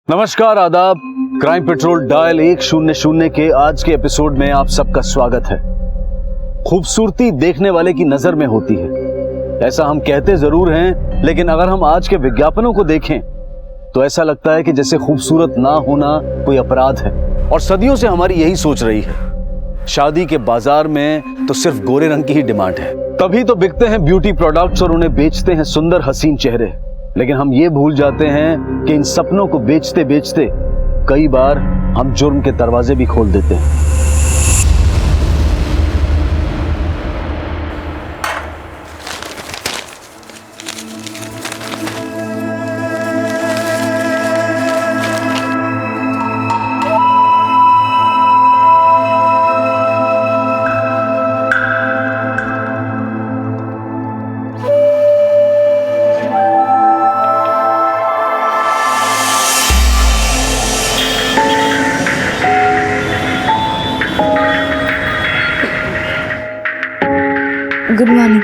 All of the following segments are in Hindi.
नमस्कार, आदाब। क्राइम पेट्रोल डायल 100 के आज के एपिसोड में आप सबका स्वागत है। खूबसूरती देखने वाले की नजर में होती है, ऐसा हम कहते जरूर हैं, लेकिन अगर हम आज के विज्ञापनों को देखें तो ऐसा लगता है कि जैसे खूबसूरत ना होना कोई अपराध है। और सदियों से हमारी यही सोच रही है। शादी के बाजार में तो सिर्फ गोरे रंग की ही डिमांड है, तभी तो बिकते हैं ब्यूटी प्रोडक्ट्स और उन्हें बेचते हैं सुंदर हसीन चेहरे। लेकिन हम ये भूल जाते हैं कि इन सपनों को बेचते बेचते कई बार हम जुर्म के दरवाजे भी खोल देते हैं। Good morning.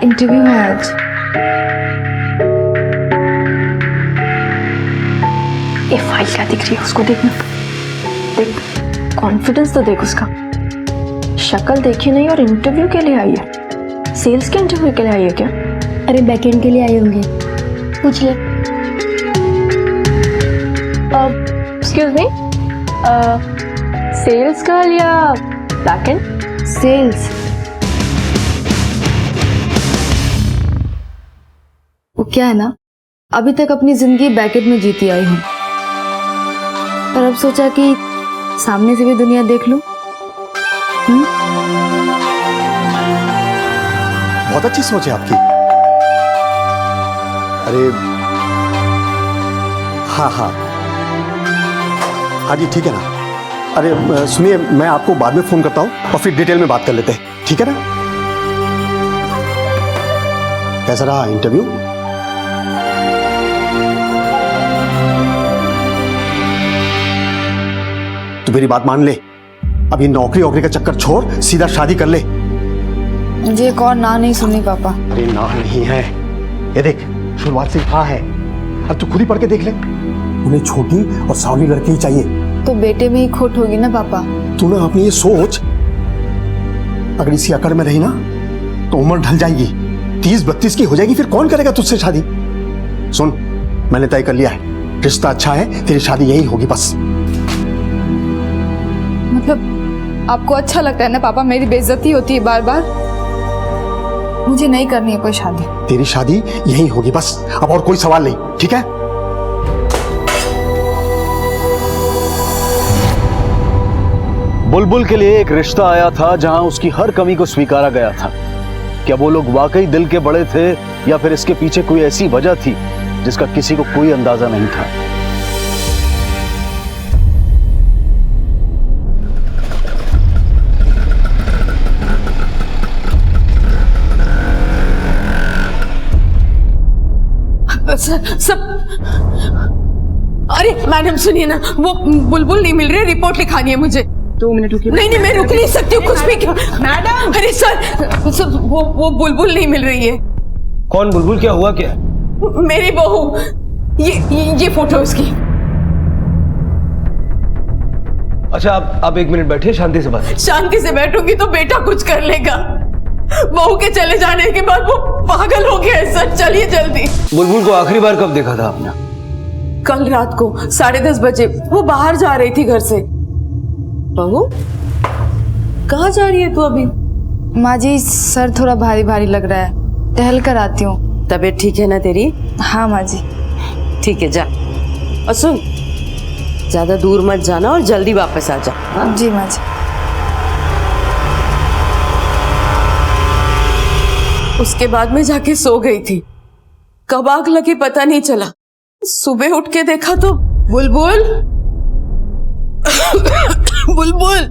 इंटरव्यू है आज। ये फाइल क्या दिख रही है, उसको देखना। देख, कॉन्फिडेंस तो देख उसका। शक्ल देखी नहीं और इंटरव्यू के लिए आई है। सेल्स के इंटरव्यू के लिए आई है क्या? अरे बैकएंड के लिए आए होंगे, पूछ ले। एक्सक्यूज मी, सेल्स गर्ल या बैकएंड? सेल्स। वो क्या है ना, अभी तक अपनी जिंदगी बैकेट में जीती आई हूँ, पर अब सोचा कि सामने से भी दुनिया देख लूं। बहुत अच्छी सोच है आपकी। अरे हाँ हाँ हाँ जी, ठीक है ना। अरे सुनिए, मैं आपको बाद में फोन करता हूँ और फिर डिटेल में बात कर लेते हैं, ठीक है ना? कैसा रहा इंटरव्यू? तो मेरी बात मान ले, अब ये नौकरी वोकरी का चक्कर छोड़, सीधा शादी कर ले। मुझे एक और ना नहीं सुननी पापा। अरे ना नहीं है, ये देख शुरुआत से हाँ है। अब तू खुद ही पढ़ के देख ले। उन्हें छोटी और सावली लड़की ही चाहिए। तो बेटे में ही खोट होगी ना पापा। तू ना अपनी ये सोच, अगर इसी अकड़ में रही ना तो उम्र ढल जाएगी, 30-32 की हो जाएगी, फिर कौन करेगा तुझसे शादी? सुन, मैंने तय कर लिया है, रिश्ता अच्छा है, तेरी शादी यही होगी बस। मतलब आपको अच्छा लगता है ना पापा, मेरी बेइज्जती होती है बार बार? मुझे नहीं करनी है कोई शादी। तेरी शादी यही होगी बस, अब और कोई सवाल नहीं, ठीक है? बुलबुल के लिए एक रिश्ता आया था जहां उसकी हर कमी को स्वीकारा गया था। क्या वो लोग वाकई दिल के बड़े थे या फिर इसके पीछे कोई ऐसी वजह थी जिसका किसी को कोई अंदाजा नहीं था? सब अरे मैडम सुनिए ना, वो बुलबुल नहीं मिल रही, रिपोर्ट लिखानी है मुझे। 2 मिनट रुकिए। नहीं मैं रुक नहीं सकती हूँ, कुछ भी क्या मैडम। अरे सर, वो बुलबुल नहीं मिल रही है। कौन बुलबुल? क्या हुआ? क्या? मेरी बहू, ये फोटो उसकी। अच्छा, आप 1 मिनट बैठिए, शांति से बात। शांति से बैठूंगी तो बेटा कुछ कर लेगा। बहू के चले जाने के बाद वो पागल हो गया है सर। चलिए जल्दी। बुलबुल को आखिरी बार कब देखा था आपने? कल रात को 10:30 बजे वो बाहर जा रही थी घर से। बहू, कहाँ जा रही है तू अभी? माँ जी, सर थोड़ा भारी भारी लग रहा है, टहल कर आती हूँ। तबीयत ठीक है ना तेरी? हाँ माँ जी। ठीक है, जा। और सुन, ज्यादा दूर मत जाना और जल्दी वापस आ जा। हाँ? जी माँ जी। उसके बाद में जाके सो गई थी, कब आग लगी पता नहीं चला। सुबह उठ के देखा तो बुलबुल बुलबुल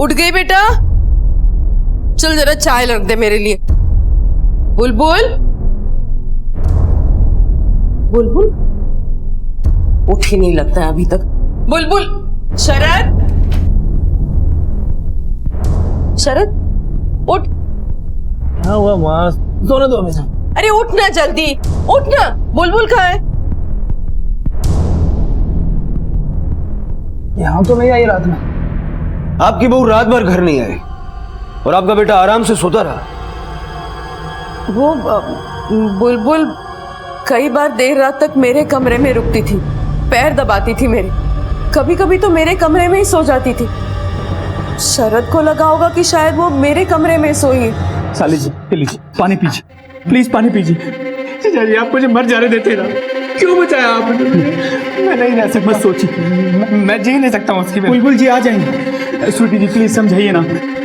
उठ गई। बेटा चल जरा चाय रख दे मेरे लिए। बुलबुल बुलबुल उठ ही नहीं लगता है अभी तक। बुलबुल, शरद उठ। क्या हुआ माँ? सोने दो हमें। अरे उठ ना, जल्दी उठ ना। बुलबुल कहाँ है? तो नहीं आई रात में। आपकी बहू रात भर घर नहीं आई और आपका बेटा आराम से सोता रहा। वो बुलबुल कई बार देर रात तक मेरे कमरे में रुकती थी, पैर दबाती थी मेरे, कभी कभी तो मेरे कमरे में ही सो जाती थी। शरद को लगा होगा कि शायद वो मेरे कमरे में सोई है। साली जी प्लीज पानी पीजिए, प्लीज पानी पीजिए। जीजा जी आप मुझे मर जाने देते ना, क्यों बचाया आपने? मैं नहीं रह सकता, मत सोचिए, मैं जी नहीं सकता उसकी। बुलबुल जी आ जाएंगे। स्वीटी जी प्लीज समझाइए ना,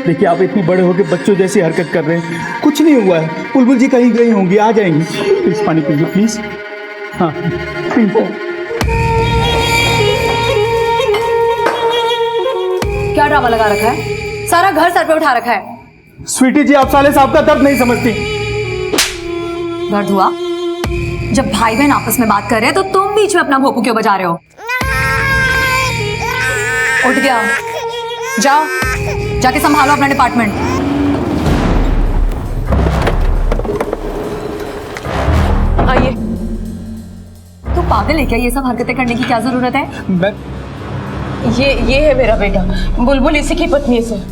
देखिए आप इतनी बड़े होकर बच्चों जैसी हरकत कर रहे हैं, कुछ नहीं हुआ है। बुलबुल जी कहीं गई होंगी, आ जाएंगी। प्लीज पानी पीजिए प्लीज। हाँ प्लीज। क्या ड्रामा लगा रखा है? सारा घर सर पे उठा रखा है। स्वीटी जी आप साले साहब का दर्द नहीं समझती। दर्द हुआ जब भाई बहन आपस में बात कर रहे हैं तो तुम बीच में अपना भोंपू क्यों बजा रहे हो? उठ गया, जाओ जाके संभालो अपना डिपार्टमेंट। आइए। तो पागल है क्या? ये सब हरकतें करने की क्या जरूरत है? मैं ये है मेरा बेटा बुलबुल, इसी की पत्नी है सर।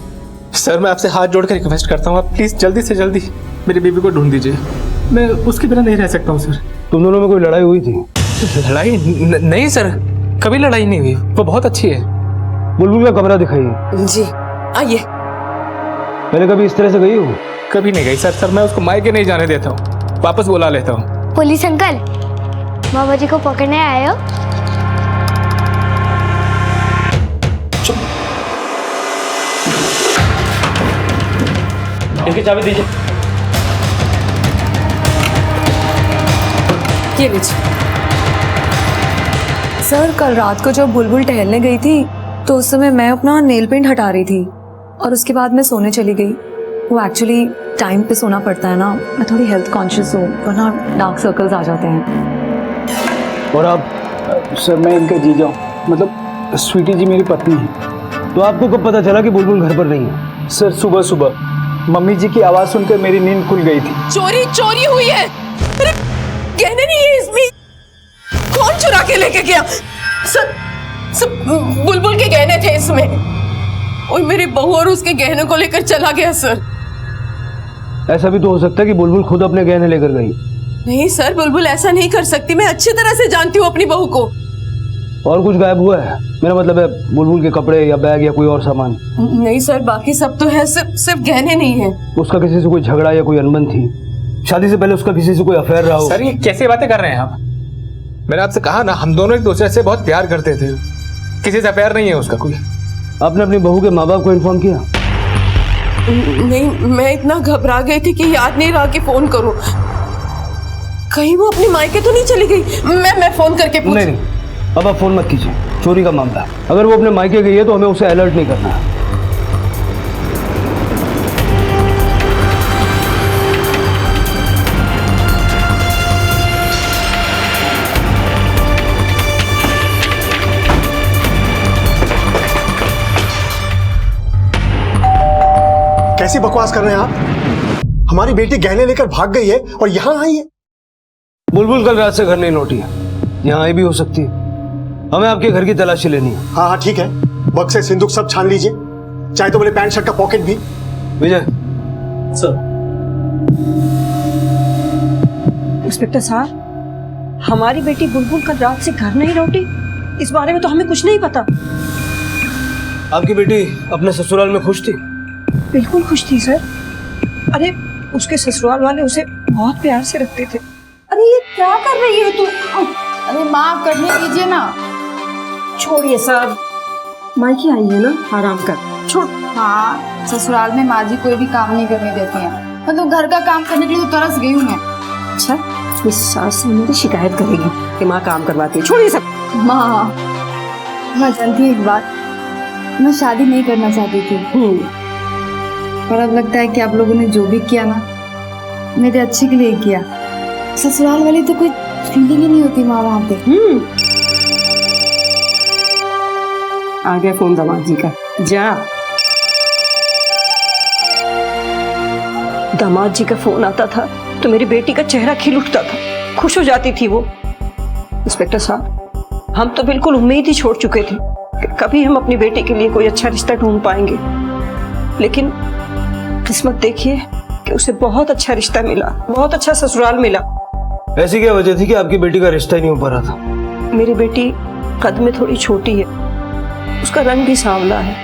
सर मैं आपसे हाथ जोड़कर रिक्वेस्ट करता हूँ, आप प्लीज जल्दी से जल्दी मेरी बेबी को ढूंढ दीजिए। मैं उसके बिना नहीं रह सकता हूँ सर। तुम दोनों में कोई लड़ाई हुई थी? लड़ाई नहीं सर, कभी लड़ाई नहीं हुई, वो बहुत अच्छी है। बुलबुल का कमरा दिखाइए। जी आइए। पहले कभी इस तरह से गई हो? कभी नहीं गई सर मैं उसको मायके नहीं जाने देता हूँ, वापस बुला लेता हूँ। पुलिस अंकल, मामा जी को पकड़ने आए हो? इनकी चाबी दीजिए। ये लीजिए। सर कल रात को जब बुलबुल टहलने गई थी तो उस समय मैं अपना नेल पेंट हटा रही थी और उसके बाद मैं सोने चली गई। वो एक्चुअली टाइम पे सोना पड़ता है ना, मैं थोड़ी हेल्थ कॉन्शियस हूँ, वरना डार्क सर्कल्स आ जाते हैं। और आप? सर मैं इनका जीजा हूँ, मतलब स्वीटी जी मेरी पत्नी है। तो आपको कब पता चला कि बुलबुल घर पर नहीं है? सर सुबह सुबह मम्मी जी की आवाज़ सुनकर मेरी नींद खुल गई थी। चोरी हुई है। अरे गहने नहीं है इसमें, कौन चुरा के लेके गया? सब बुलबुल के गहने थे इसमें, और मेरी बहू और उसके गहनों को लेकर चला गया सर। ऐसा भी तो हो सकता है कि बुलबुल खुद अपने गहने लेकर गई। नहीं सर, बुलबुल ऐसा नहीं कर सकती, मैं अच्छी तरह से जानती हूँ अपनी बहू को। और कुछ गायब हुआ है? मेरा मतलब है बुलबुल के कपड़े या बैग या कोई और सामान। नहीं सर, बाकी सब तो है, सिर्फ गहने नहीं है। उसका किसी से कोई झगड़ा या कोई अनबन थी? शादी से पहले उसका किसी से कोई अफेयर रहा हो? सर ये कैसी बातें कर रहे हैं आप? मैंने आपसे कहा ना, हम दोनों एक दूसरे से बहुत प्यार करते थे, किसी से अफेयर नहीं है उसका कोई। आपने अपनी बहू के माँ बाप को इन्फॉर्म किया? नहीं, मैं इतना घबरा गई थी कि याद नहीं रहा कि फोन करूं। कहीं वो अपनी मायके तो नहीं चली गई? मैं फोन करके पूछ। नहीं, अब आप फोन मत कीजिए, चोरी का मामला है। अगर वो अपने मायके गई है तो हमें उसे अलर्ट नहीं करना है। कैसी बकवास कर रहे हैं आप? हमारी बेटी गहने लेकर भाग गई है और यहाँ आई है। बुलबुल कल रात से घर नहीं लौटी है, यहाँ आई भी हो सकती है। हमें आपके घर की तलाशी लेनी है। हाँ हाँ ठीक है, बक्से सिंदूक सब छान लीजिए, चाहे तो मेरे पैंट शर्ट का पॉकेट भी। विजय। सर। इंस्पेक्टर साहब, हमारी बेटी बुलबुल कल रात से घर नहीं लौटी, इस बारे में तो हमें कुछ नहीं पता। आपकी बेटी अपने ससुराल में खुश थी? बिल्कुल खुश थी सर। अरे उसके ससुराल वाले उसे बहुत प्यार से रखते थे। अरे ये क्या कर रही है तू? अरे माँ करने दीजिए ना। छोड़िए सर, मायके आई है ना, आराम कर, छोड़। हाँ, ससुराल में माँ जी कोई भी काम नहीं करने देती हैं, मतलब घर का काम करने के लिए तो तरस गई हूँ मैं। अच्छा, इस सास से मेरी शिकायत करेगी कि माँ काम करवाती है। छोड़िए सब। माँ, मैं जानती हूँ एक बात, मैं शादी नहीं करना चाहती थी, पर अब लगता है कि आप लोगों ने जो भी किया ना, मेरे अच्छे के लिए किया। ससुराल वाली तो कोई फीलिंग ही नहीं होती माँ वहाँ पे। आ गया फोन दामाद जी का, जा। दामाद जी का फोन आता था तो मेरी बेटी का चेहरा खिल उठता था, खुश हो जाती थी वो। इंस्पेक्टर साहब, हम तो बिल्कुल उम्मीद ही छोड़ चुके थे कि कभी हम अपनी बेटी के लिए कोई अच्छा रिश्ता ढूंढ पाएंगे, लेकिन किस्मत देखिए कि उसे बहुत अच्छा रिश्ता मिला, बहुत अच्छा ससुराल मिला। ऐसी क्या वजह थी कि आपकी बेटी का रिश्ता ही नहीं हो पा रहा था? मेरी बेटी कद में थोड़ी छोटी है, उसका रंग भी सांवला है,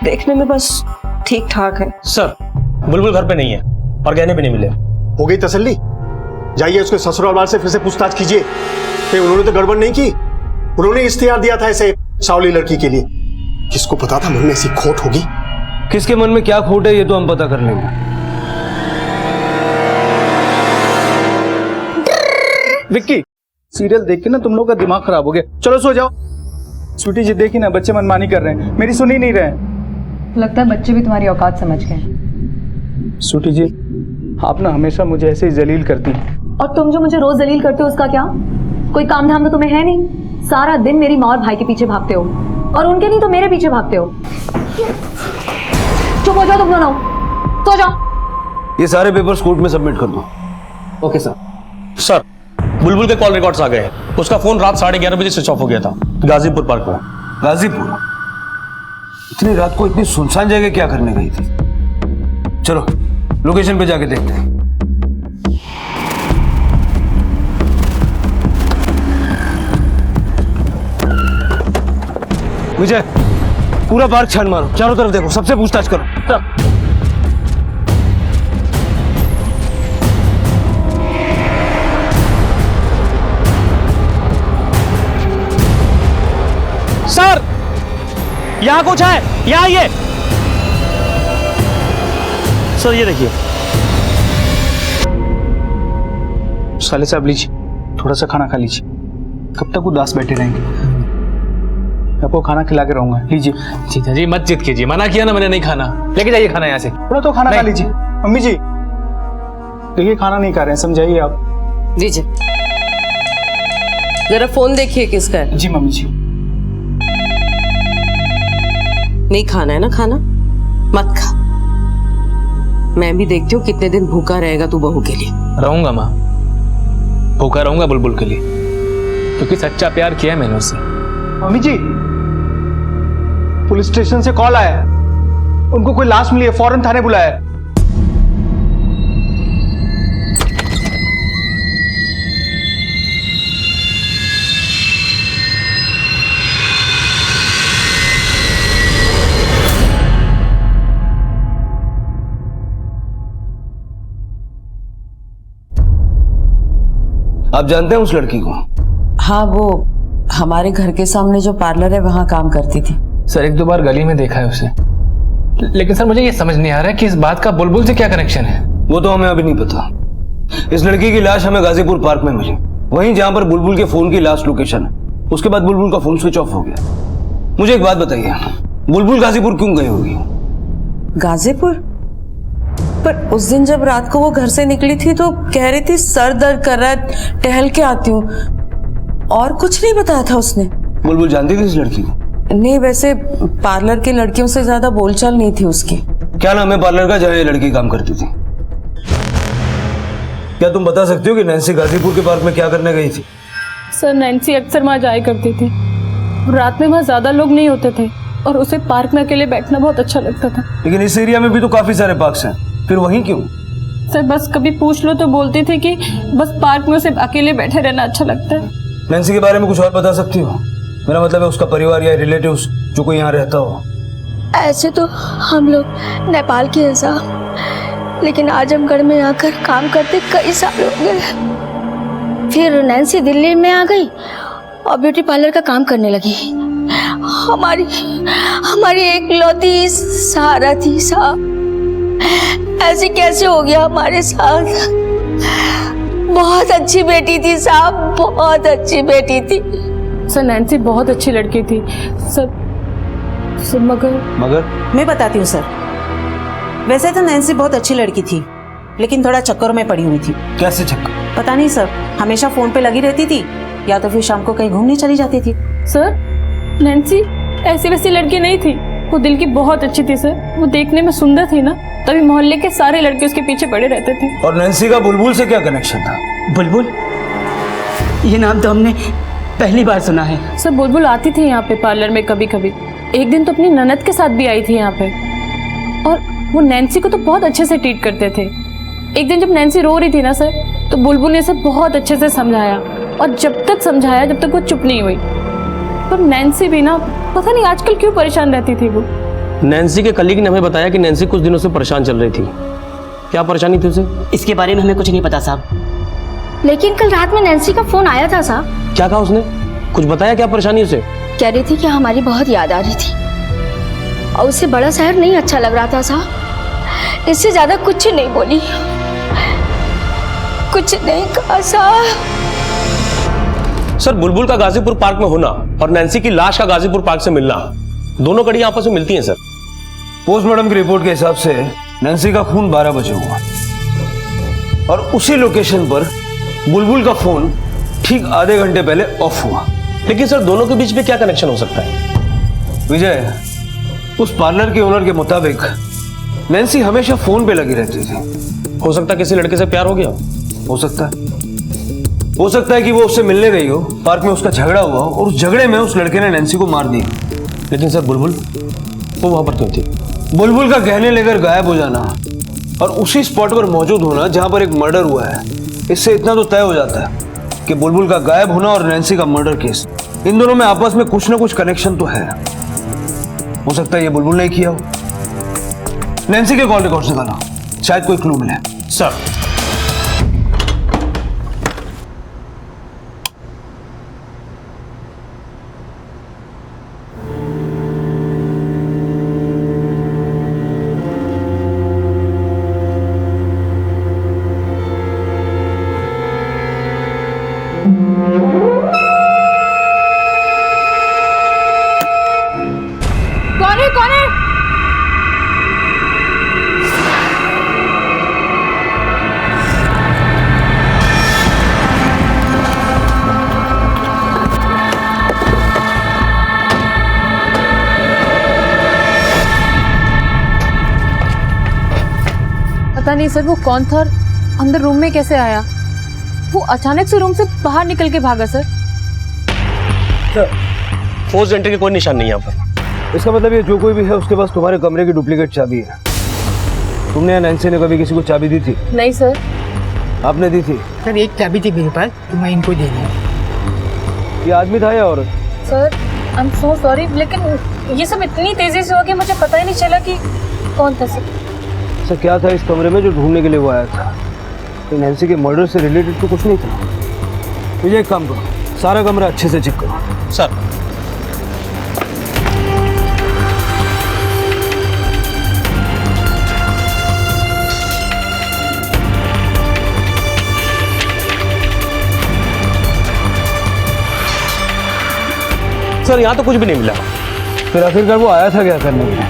देखने में बस ठीक ठाक है। सर, बुलबुल घर पे नहीं है और गहने भी नहीं मिले। हो गई तसल्ली? जाइए उसके ससुराल वाले से फिर से पूछताछ कीजिए कि उन्होंने तो गड़बड़ नहीं की, उन्होंने इख्तियार दिया था ऐसे सावली लड़की के लिए। किसको पता था मन में ऐसी खोट होगी? किसके मन में क्या खोट है ये तो हम पता कर लेंगे। विक्की, सीरियल देख के ना तुम लोग का दिमाग खराब हो गया। चलो सो जाओ। स्वीटी जी देखी ना, बच्चे मनमानी कर रहे हैं, मेरी सुन ही नहीं रहे। लगता है बच्चे भी तुम्हारी औकात समझ गए। स्वीटी जी, आप ना हमेशा मुझे ऐसे ही जलील करती हैं। और तुम जो मुझे रोज जलील करते हो उसका क्या? कोई काम धाम तो तुम्हें है नहीं, सारा दिन मेरी माँ और भाई के पीछे भागते हो, और उनके नहीं तो मेरे पीछे भागते हो। चुप हो जाओ तुम दोनों, सो जाओ। ये सारे पेपर्स कोर्ट में सबमिट कर दो। Okay sir. सर, बुलबुल के कॉल रिकॉर्ड्स आ गए हैं। उसका फोन रात 11:30 बजे स्विच ऑफ हो गया था, गाजीपुर पार्क में। गाजीपुर? इतनी रात को इतनी सुनसान जगह क्या करने गई थी? चलो लोकेशन पे जाके देखते हैं। विजय, पूरा पार्क छान मारो, चारों तरफ देखो, सबसे पूछताछ करो। सर, यहाँ कुछ है, यहाँ आइए। सर ये देखिए। साले साहब लीजिए, थोड़ा सा खाना खा लीजिए। कब तक उदास बैठे रहेंगे? आपको खाना खिला के रहूंगा, लीजिए। जीजा जी मत जिद कीजिए, मना किया ना मैंने नहीं खाना। लेके जाइए खाना यहाँ से। थोड़ा तो खाना खा लीजिए। मम्मी जी देखिए, खाना नहीं खा रहे हैं, समझाइए आप। दीजिए, जरा फोन देखिए किसका है। जी मम्मी जी। नहीं खाना है ना खाना, मत खा। मैं भी देखती हूँ कितने दिन भूखा रहेगा तू बहू के लिए। रहूंगा माँ, भूखा रहूंगा बुलबुल के लिए, क्योंकि सच्चा प्यार किया है मैंने उससे। मम्मी जी, पुलिस स्टेशन से कॉल आया है, उनको कोई लाश मिली है, फौरन थाने बुलाया है। आप जानते हैं उस लड़की को? हाँ, वो हमारे घर के सामने जो पार्लर है वहां काम करती थी। सर, 1-2 बार गली में देखा है उसे, लेकिन सर मुझे ये समझ नहीं आ रहा है कि इस बात का बुलबुल से क्या कनेक्शन है। वो तो हमें अभी नहीं पता। इस लड़की की लाश हमें गाजीपुर पार्क में मिली, वहीं जहां पर बुलबुल के फोन की लास्ट लोकेशन है। उसके बाद बुलबुल का फोन स्विच ऑफ हो गया। मुझे एक बात बताइए, बुलबुल गाजीपुर क्यों गई होगी? गाजीपुर? पर उस दिन जब रात को वो घर से निकली थी तो कह रही थी सर दर्द कर रहा है, टहल के आती हूँ, और कुछ नहीं बताया था उसने। बुलबुल जानती थी इस लड़की को? नहीं, वैसे पार्लर की लड़कियों से ज्यादा बोलचाल नहीं थी उसकी। क्या नाम है पार्लर का जहाँ ये लड़की काम करती थी? क्या तुम बता सकती हो कि नैन्सी गाजीपुर के पार्क में क्या करने गई थी? सर, नैन्सी अक्सर वहाँ जाया करती थी, रात में वहाँ ज्यादा लोग नहीं होते थे और उसे पार्क में अकेले बैठना बहुत अच्छा लगता था। लेकिन इस एरिया में भी तो काफी सारे पार्क्स हैं, फिर वहीं क्यों? सर, बस कभी पूछ लो तो बोलती थी कि बस पार्क में उसे अकेले बैठे रहना अच्छा लगता है। नैन्सी के बारे में कुछ और बता सकती हो? मेरा मतलब है उसका परिवार या रिलेटिव्स जो कोई यहाँ रहता हो। ऐसे तो हम लोग नेपाल के हैं साहब, लेकिन आजमगढ़ में आकर काम करते कई साल हो गए। फिर नैन्सी दिल्ली में आ गई और ब्यूटी पार्लर का काम करने लगी। हमारी एक लौती सहारा थी साहब, ऐसे कैसे हो गया हमारे साथ? बहुत अच्छी बेटी थी साहब, बहुत अच्छी बेटी थी। सर, नैन्सी बहुत अच्छी लड़की थी सर, मगर मैं बताती हूँ सर। वैसे तो नैन्सी बहुत अच्छी लड़की थी, लेकिन थोड़ा चक्करों में पड़ी हुई थी। कैसे चक्कर? पता नहीं सर, हमेशा फोन पे लगी रहती थी, या तो फिर शाम को कहीं घूमने चली जाती थी। सर, नैन्सी ऐसी वैसी लड़की नहीं थी, वो दिल की बहुत अच्छी थी सर। वो देखने में सुंदर थी ना, तभी मोहल्ले के सारे लड़के उसके पीछे पड़े रहते थे। और नैन्सी का बुलबुल से क्या कनेक्शन था? बुलबुल, ये नाम तो हमने पहली बार सुना है। सर बुलबुल आती थी यहाँ पे पार्लर में कभी कभी, एक दिन तो अपनी ननद के साथ भी आई थी यहाँ पे, और वो नैन्सी को तो बहुत अच्छे से ट्रीट करते थे। एक दिन जब नैन्सी रो रही थी ना सर, तो बुलबुल ने सब बहुत अच्छे से समझाया, और जब तक समझाया जब तक वो चुप नहीं हुई। पर नैन्सी भी ना पता नहीं आजकल क्यों परेशान रहती थी वो। नैन्सी के कलीग ने हमें बताया कि नैन्सी कुछ दिनों से परेशान चल रही थी। क्या परेशानी थी उसे? इसके बारे में हमें कुछ नहीं पता साहब। लेकिन कल रात में नैन्सी का फोन आया था साहब। क्या कहा उसने? कुछ बताया क्या परेशानी उसे? कह रही थी कि हमारी बहुत याद आ रही थी और उसे बड़ा शहर नहीं अच्छा लग रहा था साहब। इससे ज्यादा कुछ नहीं बोली, कुछ नहीं कहा साहब। सर बुलबुल का गाजीपुर पार्क में होना और नैन्सी की लाश का गाजीपुर पार्क से मिलना, दोनों कड़ी आपस में मिलती हैं सर। पोस्टमार्टम की रिपोर्ट के हिसाब से नैन्सी का खून 12 बजे हुआ और उसी लोकेशन पर बुलबुल का फोन ठीक आधे घंटे पहले ऑफ हुआ। लेकिन सर दोनों के बीच में क्या कनेक्शन हो सकता है? विजय, उस पार्लर के ओनर के मुताबिक नैन्सी हमेशा फोन पे लगी रहती थी। हो सकता है किसी लड़के से प्यार हो गया हो सकता है कि वो उससे मिलने गई हो, पार्क में उसका झगड़ा हुआ हो और उस झगड़े में उस लड़के ने नैन्सी को मार दिया। लेकिन सर बुलबुल वो वहां पर क्यों थी? बुलबुल का गहने लेकर गायब हो जाना और उसी स्पॉट पर मौजूद होना जहां पर एक मर्डर हुआ है, इससे इतना तो तय हो जाता है कि बुलबुल का गायब होना और नैन्सी का मर्डर केस, इन दोनों में आपस में कुछ ना कुछ कनेक्शन तो है। हो सकता है ये बुलबुल ने किया हो। नैन्सी के कॉल रिकॉर्ड निकालो, शायद कोई क्लू मिले। सर कौन है? पता नहीं सर वो कौन था और अंदर रूम में कैसे आया। वो अचानक से रूम से बाहर निकल के भागा सर। फोर्स एंट्री के कोई निशान नहीं है यहाँ पर। इसका मतलब ये जो कोई भी है उसके पास तुम्हारे कमरे की डुप्लीकेट चाबी है। तुमने या नैन्सी ने कभी किसी को चाबी दी थी? नहीं सर। आपने दी थी? सर एक चाबी थी मेरे पास, तो मैं इनको दे दिया। ये आदमी था या औरत? Sir I am so sorry, लेकिन ये सब इतनी तेजी से हो गया मुझे पता ही नहीं चला कि कौन था सर। सर क्या था इस कमरे में जो ढूंढने के लिए वो आया था? तो नैन्सी के मर्डर से रिलेटेड तो कुछ नहीं था। मुझे एक काम करो, सारा कमरा अच्छे से चेक करो। सर सर यहाँ तो कुछ भी नहीं मिला। फिर आखिरकार वो आया था क्या करने के लिए?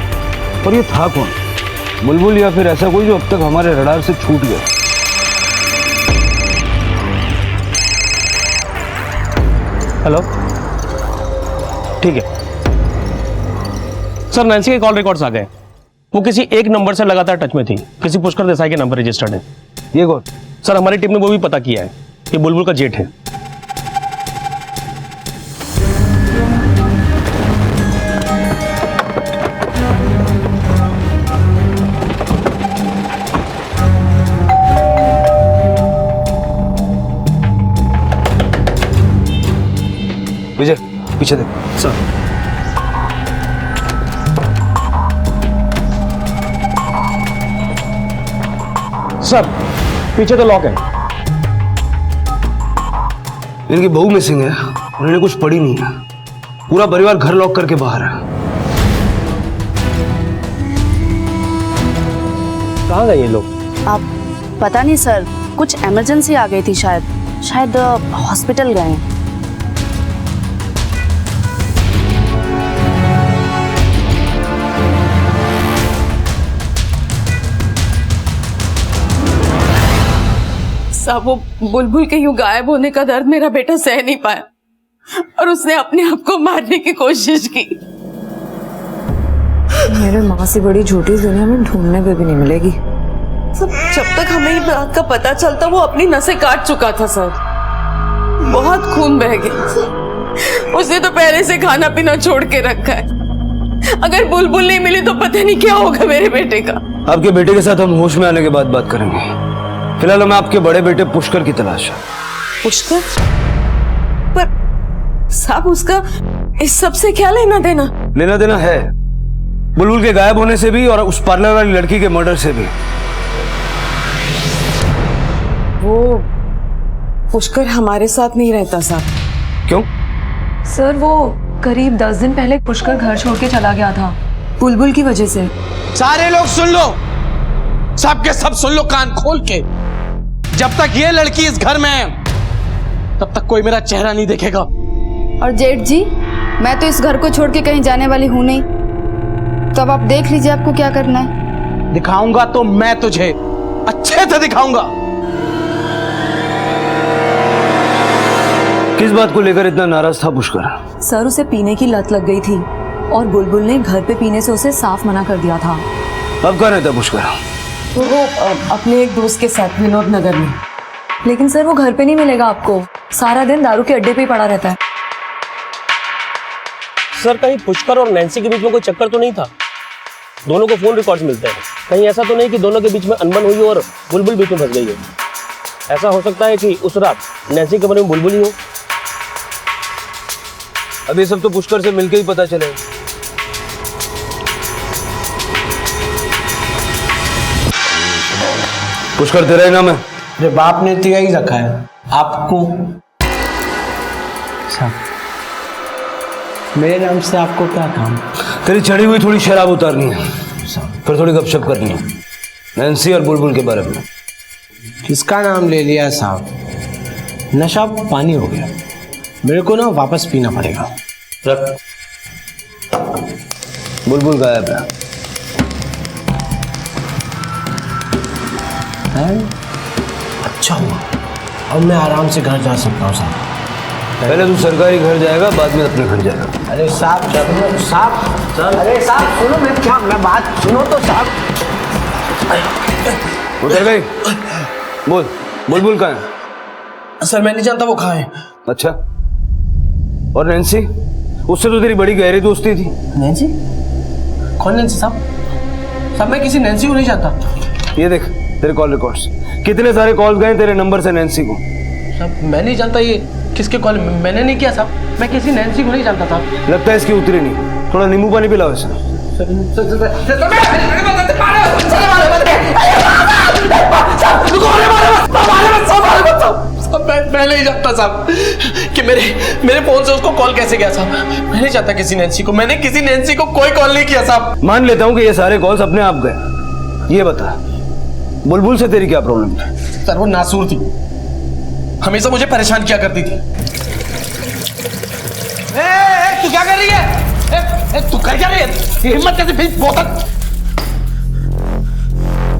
और ये था कौन? बुलबुल या फिर ऐसा कोई जो अब तक हमारे रडार से छूट गया? हेलो, ठीक है सर। नैन्सी के कॉल रिकॉर्ड्स आ गए। वो किसी एक नंबर से लगातार टच में थी, किसी पुष्कर देसाई के नंबर रजिस्टर्ड है। ये कौन? सर हमारी टीम ने वो भी पता किया है, ये बुलबुल का जेठ है। विजय पीछे देख। सर सर पीछे तो लॉक है। इनकी बहू मिसिंग है, उन्होंने कुछ पड़ी नहीं है। पूरा परिवार घर लॉक करके बाहर है। कहाँ गए ये लोग? आप पता नहीं सर, कुछ इमरजेंसी आ गई थी शायद हॉस्पिटल गए हैं। साहब वो बुलबुल के यूं गायब होने का दर्द मेरा बेटा सह नहीं पाया और उसने अपने आप को मारने की कोशिश की। मेरे माँ से बड़ी झूठी दुनिया में ढूंढने पे भी नहीं मिलेगी। जब तक हमें ये बात का पता चलता वो अपनी नसें काट चुका था सर। बहुत खून बह गया। उसने तो पहले से खाना पीना छोड़ के रखा है। अगर बुलबुल नहीं मिली तो पता नहीं क्या होगा मेरे बेटे का। आपके बेटे के साथ हम होश में आने के बाद बात करेंगे। फिलहाल हमें आपके बड़े बेटे पुष्कर की तलाश है। पुष्कर? पर साहब उसका इस सब से क्या लेना देना? लेना देना है, बुलबुल के गायब होने से भी और उस पार्लर वाली लड़की के मर्डर से भी। वो पुष्कर हमारे साथ नहीं रहता साहब। क्यों? सर वो करीब 10 दिन पहले पुष्कर घर छोड़ के चला गया था, बुलबुल की वजह से। सारे लोग सुन लो, सबके सब सुन लो कान खोल के। जब तक ये लड़की इस घर में है तब तक कोई मेरा चेहरा नहीं देखेगा। और जेठ जी, मैं तो इस घर को छोड़ के कहीं जाने वाली हूं नहीं, तो अब आप देख लीजिए आपको क्या करना है। दिखाऊंगा तो मैं तुझे अच्छे से दिखाऊंगा। किस बात को लेकर इतना नाराज था पुष्कर? सर उसे पीने की लत लग गई थी और बुलबुल ने घर पे पीने से उसे साफ मना कर दिया था। अब कहाँ रहता पुष्कर? तो वो अपने एक दोस्त के साथ विनोद नगर में। लेकिन सर वो घर पे नहीं मिलेगा आपको, सारा दिन दारू के अड्डे पे ही पड़ा रहता है। सर कहीं पुष्कर और नैन्सी के बीच में कोई चक्कर तो नहीं था? दोनों को फोन रिकॉर्ड्स मिलते हैं, कहीं ऐसा तो नहीं कि दोनों के बीच में अनबन हुई और बुलबुल बीच में फंस गई है? ऐसा हो सकता है कि उस रात नैन्सी के बारे में बुलबुल ही हो। अब ये सब तो पुष्कर से मिलके ही पता चलेगा। पुष्कर तेरा ही नाम है? अरे बाप ने तो यही रखा है आपको। मेरे नाम से आपको क्या काम? तेरी चढ़ी हुई थोड़ी शराब उतारनी है, फिर थोड़ी गपशप करनी है नैन्सी और बुलबुल के बारे में। किसका नाम ले लिया साहब? नशा पानी हो गया, मेरे को ना वापस पीना पड़ेगा। रख। बुलबुल गायब है। अच्छा हुआ, अब मैं आराम से घर जा सकता हूँ साहब। पहले तू सरकारी घर जाएगा, बाद में अपने घर जाएगा। अरे साहब साहब, अरे साहब सुनो, मैं बात सुनो तो साहब। उतर गई? बोल, बुलबुल कहाँ है? सर मैं नहीं जानता वो कहाँ है। अच्छा, और नैन्सी? उससे तो तेरी बड़ी गहरी दोस्ती थी। नैन्सी? कौन नैन्सी साहब? साहब मैं किसी नैन्सी को नहीं जानता। ये देख तेरे कॉल रिकॉर्ड्स, कितने सारे कॉल गए तेरे नंबर से नैन्सी को। साहब मैं नहीं जानता ये किसके कॉल, मैंने नहीं किया साहब, मैं किसी नैन्सी को नहीं जानता साहब। लगता है इसकी उतरी नहीं, थोड़ा नींबू पानी पिलाओ इसे। मैं नहीं जानता साहब कि मेरे फोन से उसको कॉल कैसे गया साहब। मैं नहीं जानता किसी नैन्सी को, मैंने किसी नैन्सी को कोई कॉल नहीं किया साहब। मान लेता हूँ कि ये सारे कॉल्स अपने आप गए। ये बता, बुलबुल से तेरी क्या प्रॉब्लम थी? सर वो नासूर थी, हमेशा मुझे परेशान किया करती थी। तू क्या कर रही है? तू कर क्या रही है? हिम्मत कैसे फिर बोतल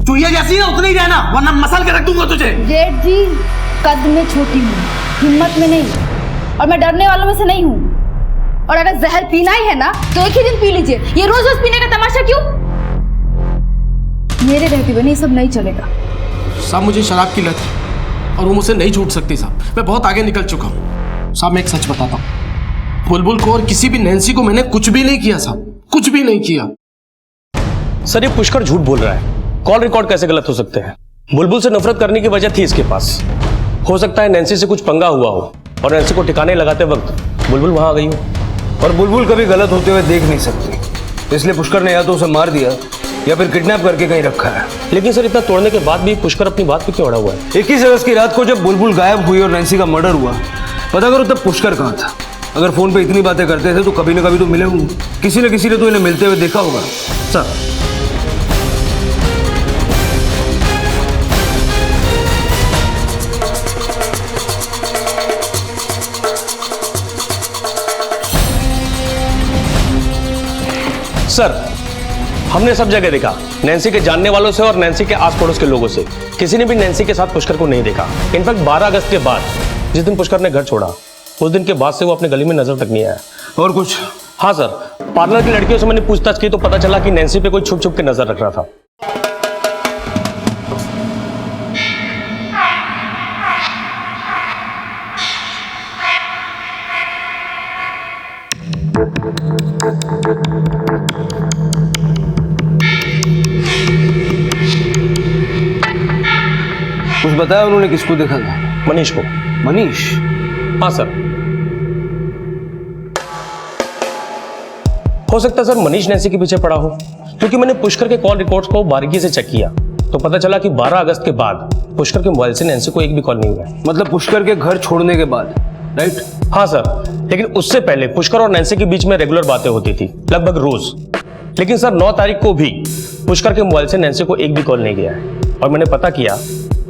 तू ये जैसी है उतनी ही रहना, वरना मसल के रख दूंगा तुझे। जेठ जी, कद में छोटी हूँ, हिम्मत में नहीं, और मैं डरने वालों में से नहीं हूँ। और अगर जहर पीना ही है ना तो एक ही दिन पी लीजिए, ये रोज रोज पीने का तमाशा क्यों? मेरे रहते हुए ये सब नहीं चलेगा। साहब मुझे शराब की लत है और वो मुझसे नहीं छूट सकती साहब, मैं बहुत आगे निकल चुका हूँ। साहब मैं एक सच बताता हूँ, बुलबुल को और किसी भी नैन्सी को मैंने कुछ भी नहीं किया साहब, कुछ भी नहीं किया। सर ये पुष्कर झूठ बोल रहा है, कॉल रिकॉर्ड कैसे गलत हो सकते हैं? बुलबुल से नफरत करने की वजह थी इसके पास। हो सकता है नैन्सी से कुछ पंगा हुआ हो और नैन्सी को ठिकाने लगाते वक्त बुलबुल वहां आ गई हो। और बुलबुल कभी गलत होते हुए देख नहीं सकती, इसलिए पुष्कर ने या तो उसे मार दिया या फिर किडनैप करके कहीं रखा है। लेकिन सर इतना तोड़ने के बाद भी पुष्कर अपनी बात पे क्यों अड़ा हुआ है? 21 अगस्त की रात को जब बुलबुल गायब हुई और नैन्सी का मर्डर हुआ, पता करो तब पुष्कर कहाँ था। अगर फोन पे इतनी बातें करते थे तो कभी ना कभी तो मिले होंगे, किसी न किसी ने तो इन्हें मिलते हुए देखा होगा। सर सर हमने सब जगह देखा, नैन्सी के जानने वालों से और नैन्सी के आस पड़ोस के लोगों से, किसी ने भी नैन्सी के साथ पुष्कर को नहीं देखा। इनफैक्ट 12 अगस्त के बाद जिस दिन पुष्कर ने घर छोड़ा, उस दिन के बाद से वो अपने गली में नजर तक नहीं आया। और कुछ? हाँ सर, पार्लर की लड़कियों से मैंने पूछताछ की तो पता चला कि नैन्सी पे कोई छुप छुप के नजर रख रहा था। कुछ बताया उन्होंने किसको देखा था? मनीष को। मनीष? हाँ सर, हो सकता है सर मनीष नैन्सी के पीछे पड़ा हो, क्योंकि मैंने पुष्कर के कॉल रिकॉर्ड्स को बारीकी से चेक किया तो पता चला कि 12 अगस्त के बाद पुष्कर के मोबाइल से नैन्सी को एक भी कॉल नहीं हुआ है। मतलब पुष्कर के घर छोड़ने के बाद, राइट? हाँ सर, लेकिन उससे पहले पुष्कर और नैन्सी के बीच में रेगुलर बातें होती थी, लगभग रोज। लेकिन सर 9 तारीख को भी पुष्कर के मोबाइल से नैन्सी को एक भी कॉल नहीं गया है, और मैंने पता किया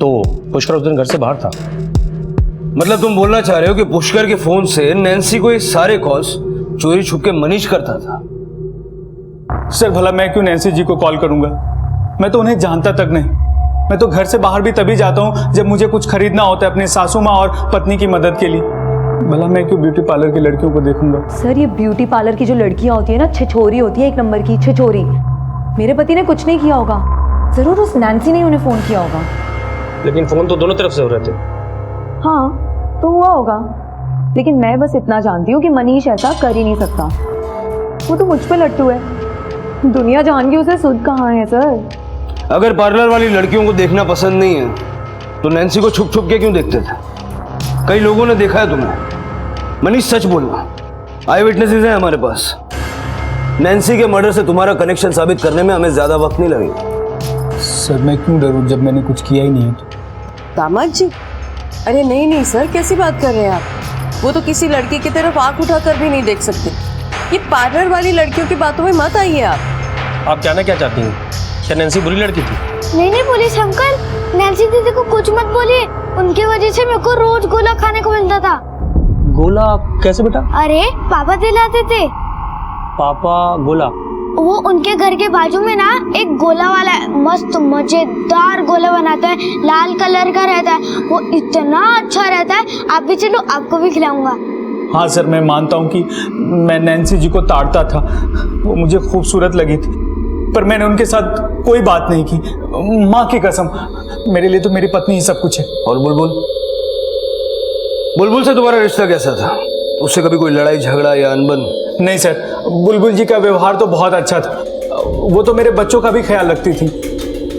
तो पुष्कर उस दिन घर से बाहर था। मतलब तुम बोलना चाह रहे हो कि पुष्कर के फोन से नैन्सी को ये सारे कॉल्स चोरी छुप के मनीष करता था? सर भला मैं क्यों नैन्सी जी को कॉल करूंगा? मैं तो उन्हें जानता तक नहीं। मैं तो घर से बाहर भी तभी जाता हूँ जब मुझे कुछ खरीदना होता है अपनी सासू माँ और पत्नी की मदद के लिए। भला मैं क्यों ब्यूटी पार्लर की लड़कियों को देखूंगा? सर ये ब्यूटी पार्लर की जो लड़कियां होती है ना, छिछोरी होती है, 1 नंबर की छिछोरी। मेरे पति ने कुछ नहीं किया होगा, जरूर उस नैन्सी ने उन्हें फोन किया होगा। लेकिन फोन तो दोनों तरफ से हो रहे थे। हाँ तो हुआ होगा, लेकिन मैं बस इतना जानती हूँ कि मनीष ऐसा कर ही नहीं सकता। वो तो मुझ पे लट्टू है, दुनिया जान के उसे सुध कहाँ है सर। अगर पार्लर वाली लड़कियों को देखना पसंद नहीं है तो नैन्सी को छुप छुप के क्यों देखते थे? कई लोगों ने देखा है तुम्हें। मनीष सच बोलना, आई विटनेसेस हैं हमारे पास। नैन्सी के मर्डर से तुम्हारा कनेक्शन साबित करने में हमें ज्यादा वक्त नहीं लगेगा। सर मैं क्यों डरूं जब मैंने कुछ किया ही नहीं है तो? दामाद जी, अरे नहीं नहीं सर, कैसी बात कर रहे हैं आप? वो तो किसी लड़की की तरफ आंख उठाकर भी नहीं देख सकते। ये पार्लर वाली लड़कियों की बातों में मत आइए आप कहना क्या चाहती हैं? क्या नैन्सी बुरी लड़की थी? नहीं पुलिस अंकल, नैन्सी दीदी को कुछ मत बोलिए। उनके वजह से मेरे को रोज गोला खाने को मिलता था। गोला कैसे बेटा? अरे पापा दिलाते थे। पापा गोला? वो उनके घर के बाजू में ना एक गोला वाला है, मस्त मजेदार गोला बनाता है, लाल कलर का रहता है, वो इतना अच्छा रहता है। आप भी चलो, आपको भी खिलाऊंगा। हाँ सर, मैं मानता हूँ कि मैं नैन्सी जी को ताड़ता था, वो मुझे खूबसूरत लगी थी, पर मैंने उनके साथ कोई बात नहीं की। माँ की कसम, मेरे लिए तो मेरी पत्नी ही सब कुछ है। और बुलबुल? बुलबुल से तुम्हारा रिश्ता कैसा था? उससे कभी कोई लड़ाई झगड़ा या अनबन? नहीं सर, बुलबुल जी का व्यवहार तो बहुत अच्छा था। वो तो मेरे बच्चों का भी ख्याल रखती थी।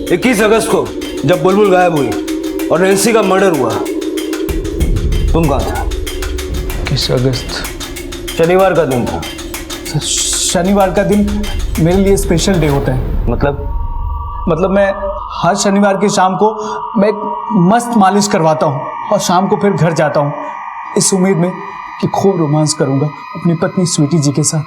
21 अगस्त को जब बुलबुल गायब हुई और नैन्सी का मर्डर हुआ, तुम कहाँ था? 21 अगस्त शनिवार का दिन था। शनिवार का दिन मेरे लिए स्पेशल डे होता है। मतलब मैं हर शनिवार की शाम को मैं एक मस्त मालिश करवाता हूँ और शाम को फिर घर जाता हूँ इस उम्मीद में कि खूब रोमांस करूंगा अपनी पत्नी स्वीटी जी के साथ।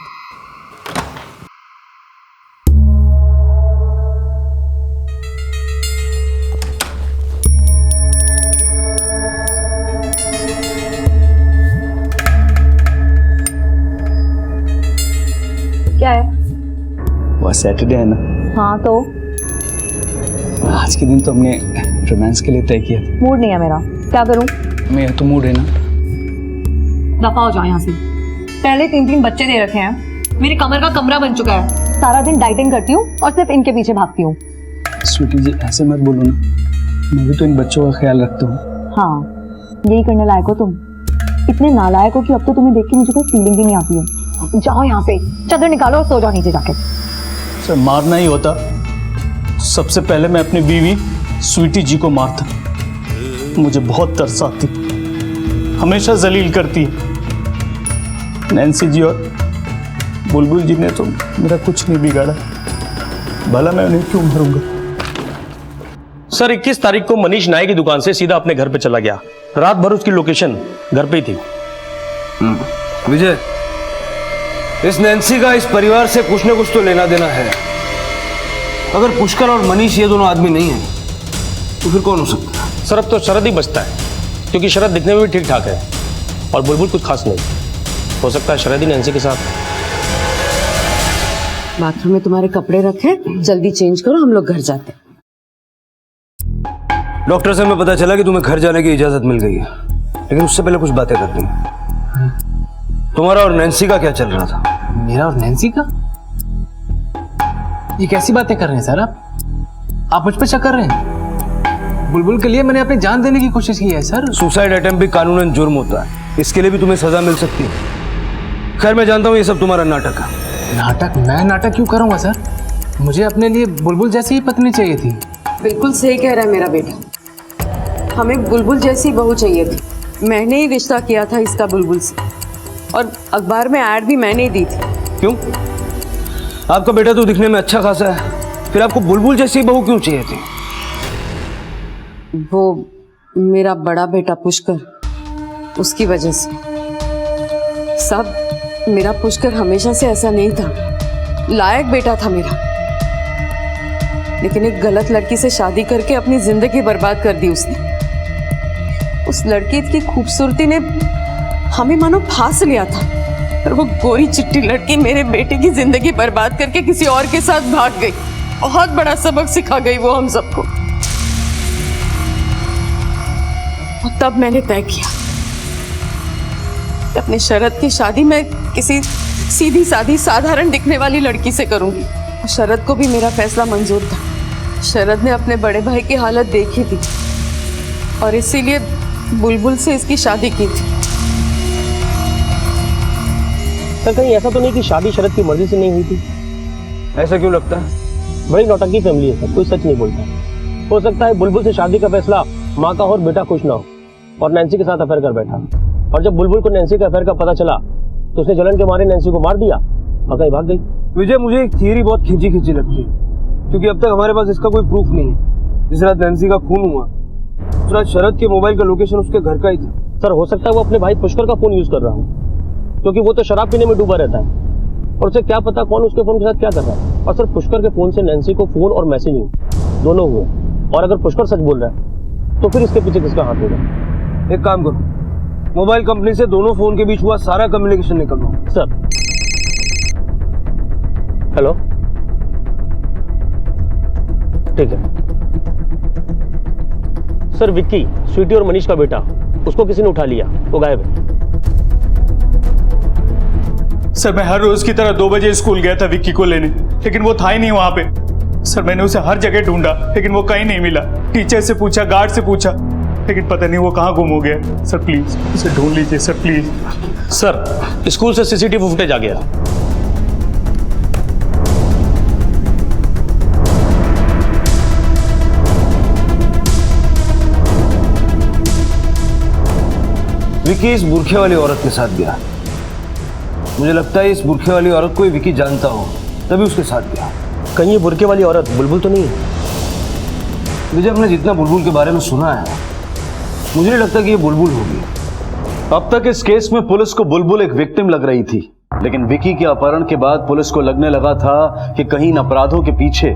क्या है? वह सैटरडे है ना? हाँ तो आज के दिन तो हमने रोमांस के लिए तय किया था। मूड नहीं है मेरा, क्या करूं? मेरा तो मूड है ना। दफा हो जाओ यहाँ से। पहले 3 बच्चे दे रखे हैं, मेरी कमर का कमरा बन चुका है। सारा दिन डाइटिंग करती हूँ और सिर्फ इनके पीछे भागती हूँ। स्वीटी जी ऐसे मत बोलो ना, मैं भी तो इन बच्चों का ख्याल रखता हूँ। हाँ, यही करने लायक हो तुम। इतने नालायक हो कि अब तो तुम्हें देख के मुझे कोई फीलिंग भी नहीं आती है। जाओ यहाँ से, चादर निकालो और सो जाओ नीचे जाके। सर मारना ही होता सबसे पहले मैं अपनी बीवी स्वीटी जी को मारता। मुझे बहुत तरस आती, हमेशा जलील करती है। नैन्सी जी और बुलबुल जी ने तो मेरा कुछ नहीं बिगाड़ा, भला मैं उन्हें क्यों मारूंगा? सर 21 तारीख को मनीष नाई की दुकान से सीधा अपने घर पे चला गया। रात भर उसकी लोकेशन घर पे ही थी। विजय, इस नैन्सी का इस परिवार से कुछ न कुछ तो लेना देना है। अगर पुष्कर और मनीष ये दोनों आदमी नहीं है तो फिर कौन हो सकता है? सर अब तो शरद ही बचता है, क्योंकि शरद दिखने में भी ठीक ठाक है और बुलबुल कुछ खास नहीं। हो सकता है शरद ही नैन्सी के साथ। बाथरूम में तुम्हारे कपड़े रखे, जल्दी चेंज करो, हम लोग घर जाते हैं। डॉक्टर से हमें पता चला कि तुम्हें घर जाने की इजाजत मिल गई है, लेकिन उससे पहले कुछ बातें करनी है। तुम्हारा और नैन्सी का क्या चल रहा था? मेरा और नैन्सी का? ये कैसी बातें कर रहे हैं सर आप मुझ पर शक कर रहे हैं? बुलबुल के लिए मैंने अपनी जान देने की कोशिश की है सर। सुसाइड अटेम्प्ट भी कानूनन जुर्म होता है, इसके लिए भी तुम्हें सजा मिल सकती है। खैर मैं जानता हूँ ये सब तुम्हारा नाटक है। नाटक? मैं नाटक क्यों करूंगा सर? मुझे अपने लिए बुलबुल जैसी ही पत्नी चाहिए थी। बिल्कुल सही कह रहा है मेरा बेटा, हमें बुलबुल जैसी बहू चाहिए थी। मैंने ही रिश्ता किया था इसका बुलबुल से, और अखबार में ऐड भी मैंने ही दी थी। क्यों? आपका बेटा तो दिखने में अच्छा खासा है, फिर आपको बुलबुल जैसी बहू क्यों चाहिए थी? वो मेरा बड़ा बेटा पुष्कर, उसकी वजह से। सब मेरा पुष्कर हमेशा से ऐसा नहीं था, लायक बेटा था मेरा, लेकिन एक गलत लड़की से शादी करके अपनी जिंदगी बर्बाद कर दी उसने। उस लड़की की खूबसूरती ने हमें मानो फांस लिया था, और वो गोरी चिट्टी लड़की मेरे बेटे की जिंदगी बर्बाद करके किसी और के साथ भाग गई। बहुत बड़ा सबक सिखा गई वो हम सबको। और तब मैंने तय किया कि अपने शरद की शादी मैं किसी सीधी सादी साधारण दिखने वाली लड़की से करूंगी। शरद को भी मेरा फैसला मंजूर था। शरद ने अपने बड़े भाई की हालत देखी थी और इसीलिए बुलबुल से इसकी शादी की थी। सर कहीं ऐसा तो नहीं कि शादी शरद की मर्जी से नहीं हुई थी? ऐसा क्यों लगता है? बड़ी नौटंकी फैमिली है सर, कोई सच नहीं बोलता। हो सकता है बुलबुल से शादी का फैसला माँ का और बेटा खुश ना हो और नैन्सी के साथ अफेयर कर बैठा, और जब बुलबुल को नैन्सी के अफेयर का पता चला तो उसने जलन के मारे नैन्सी को मार दिया और कहीं भाग गई। विजय, मुझे एक थियरी बहुत खींची खींची लगती है, क्योंकि अब तक हमारे पास इसका कोई प्रूफ नहीं है। जिस रात नैन्सी का खून हुआ उस रात शरद के मोबाइल का लोकेशन उसके घर का ही था। सर हो सकता है वो अपने भाई पुष्कर का फोन यूज कर रहा हो, क्योंकि वो तो शराब पीने में डूबा रहता है, और उसे क्या पता कौन उसके फोन के साथ क्या कर रहा है। और सर पुष्कर के फोन से नैन्सी को फोन और मैसेजिंग दोनों हुए, और अगर पुष्कर सच बोल रहा है तो फिर इसके पीछे किसका हाथ होगा? एक काम करो, मोबाइल कंपनी से दोनों फोन के बीच हुआ सारा कम्युनिकेशन निकलवाओ। सर हेलो, ठीक है सर। विक्की, स्वीटी और मनीष का बेटा, उसको किसी ने उठा लिया, वो गायब है। सर मैं हर रोज की तरह 2 बजे स्कूल गया था विक्की को लेने, लेकिन वो था ही नहीं वहां पे। सर मैंने उसे हर जगह ढूंढा, लेकिन वो कहीं नहीं मिला। टीचर से पूछा, गार्ड से पूछा, लेकिन पता नहीं वो कहाँ गुम हो गया। सर प्लीज उसे ढूंढ लीजिए सर, प्लीज। सर स्कूल से सीसीटीवी फुटेज आ गया। विकी इस बुरखे वाली औरत के साथ गया। मुझे लगता है इस बुरखे वाली औरत को विकी जानता हो, तभी उसके साथ गया। कहीं ये बुरखे वाली औरत बुलबुल तो नहीं है? विजय, हमने जितना बुलबुल के बारे में सुना है, मुझे नहीं लगता कि ये बुलबुल होगी। अब तक इस केस में पुलिस को बुलबुल एक विक्टिम लग रही थी, लेकिन विकी के अपहरण के बाद पुलिस को लगने लगा था कि कहीं इन अपराधों के पीछे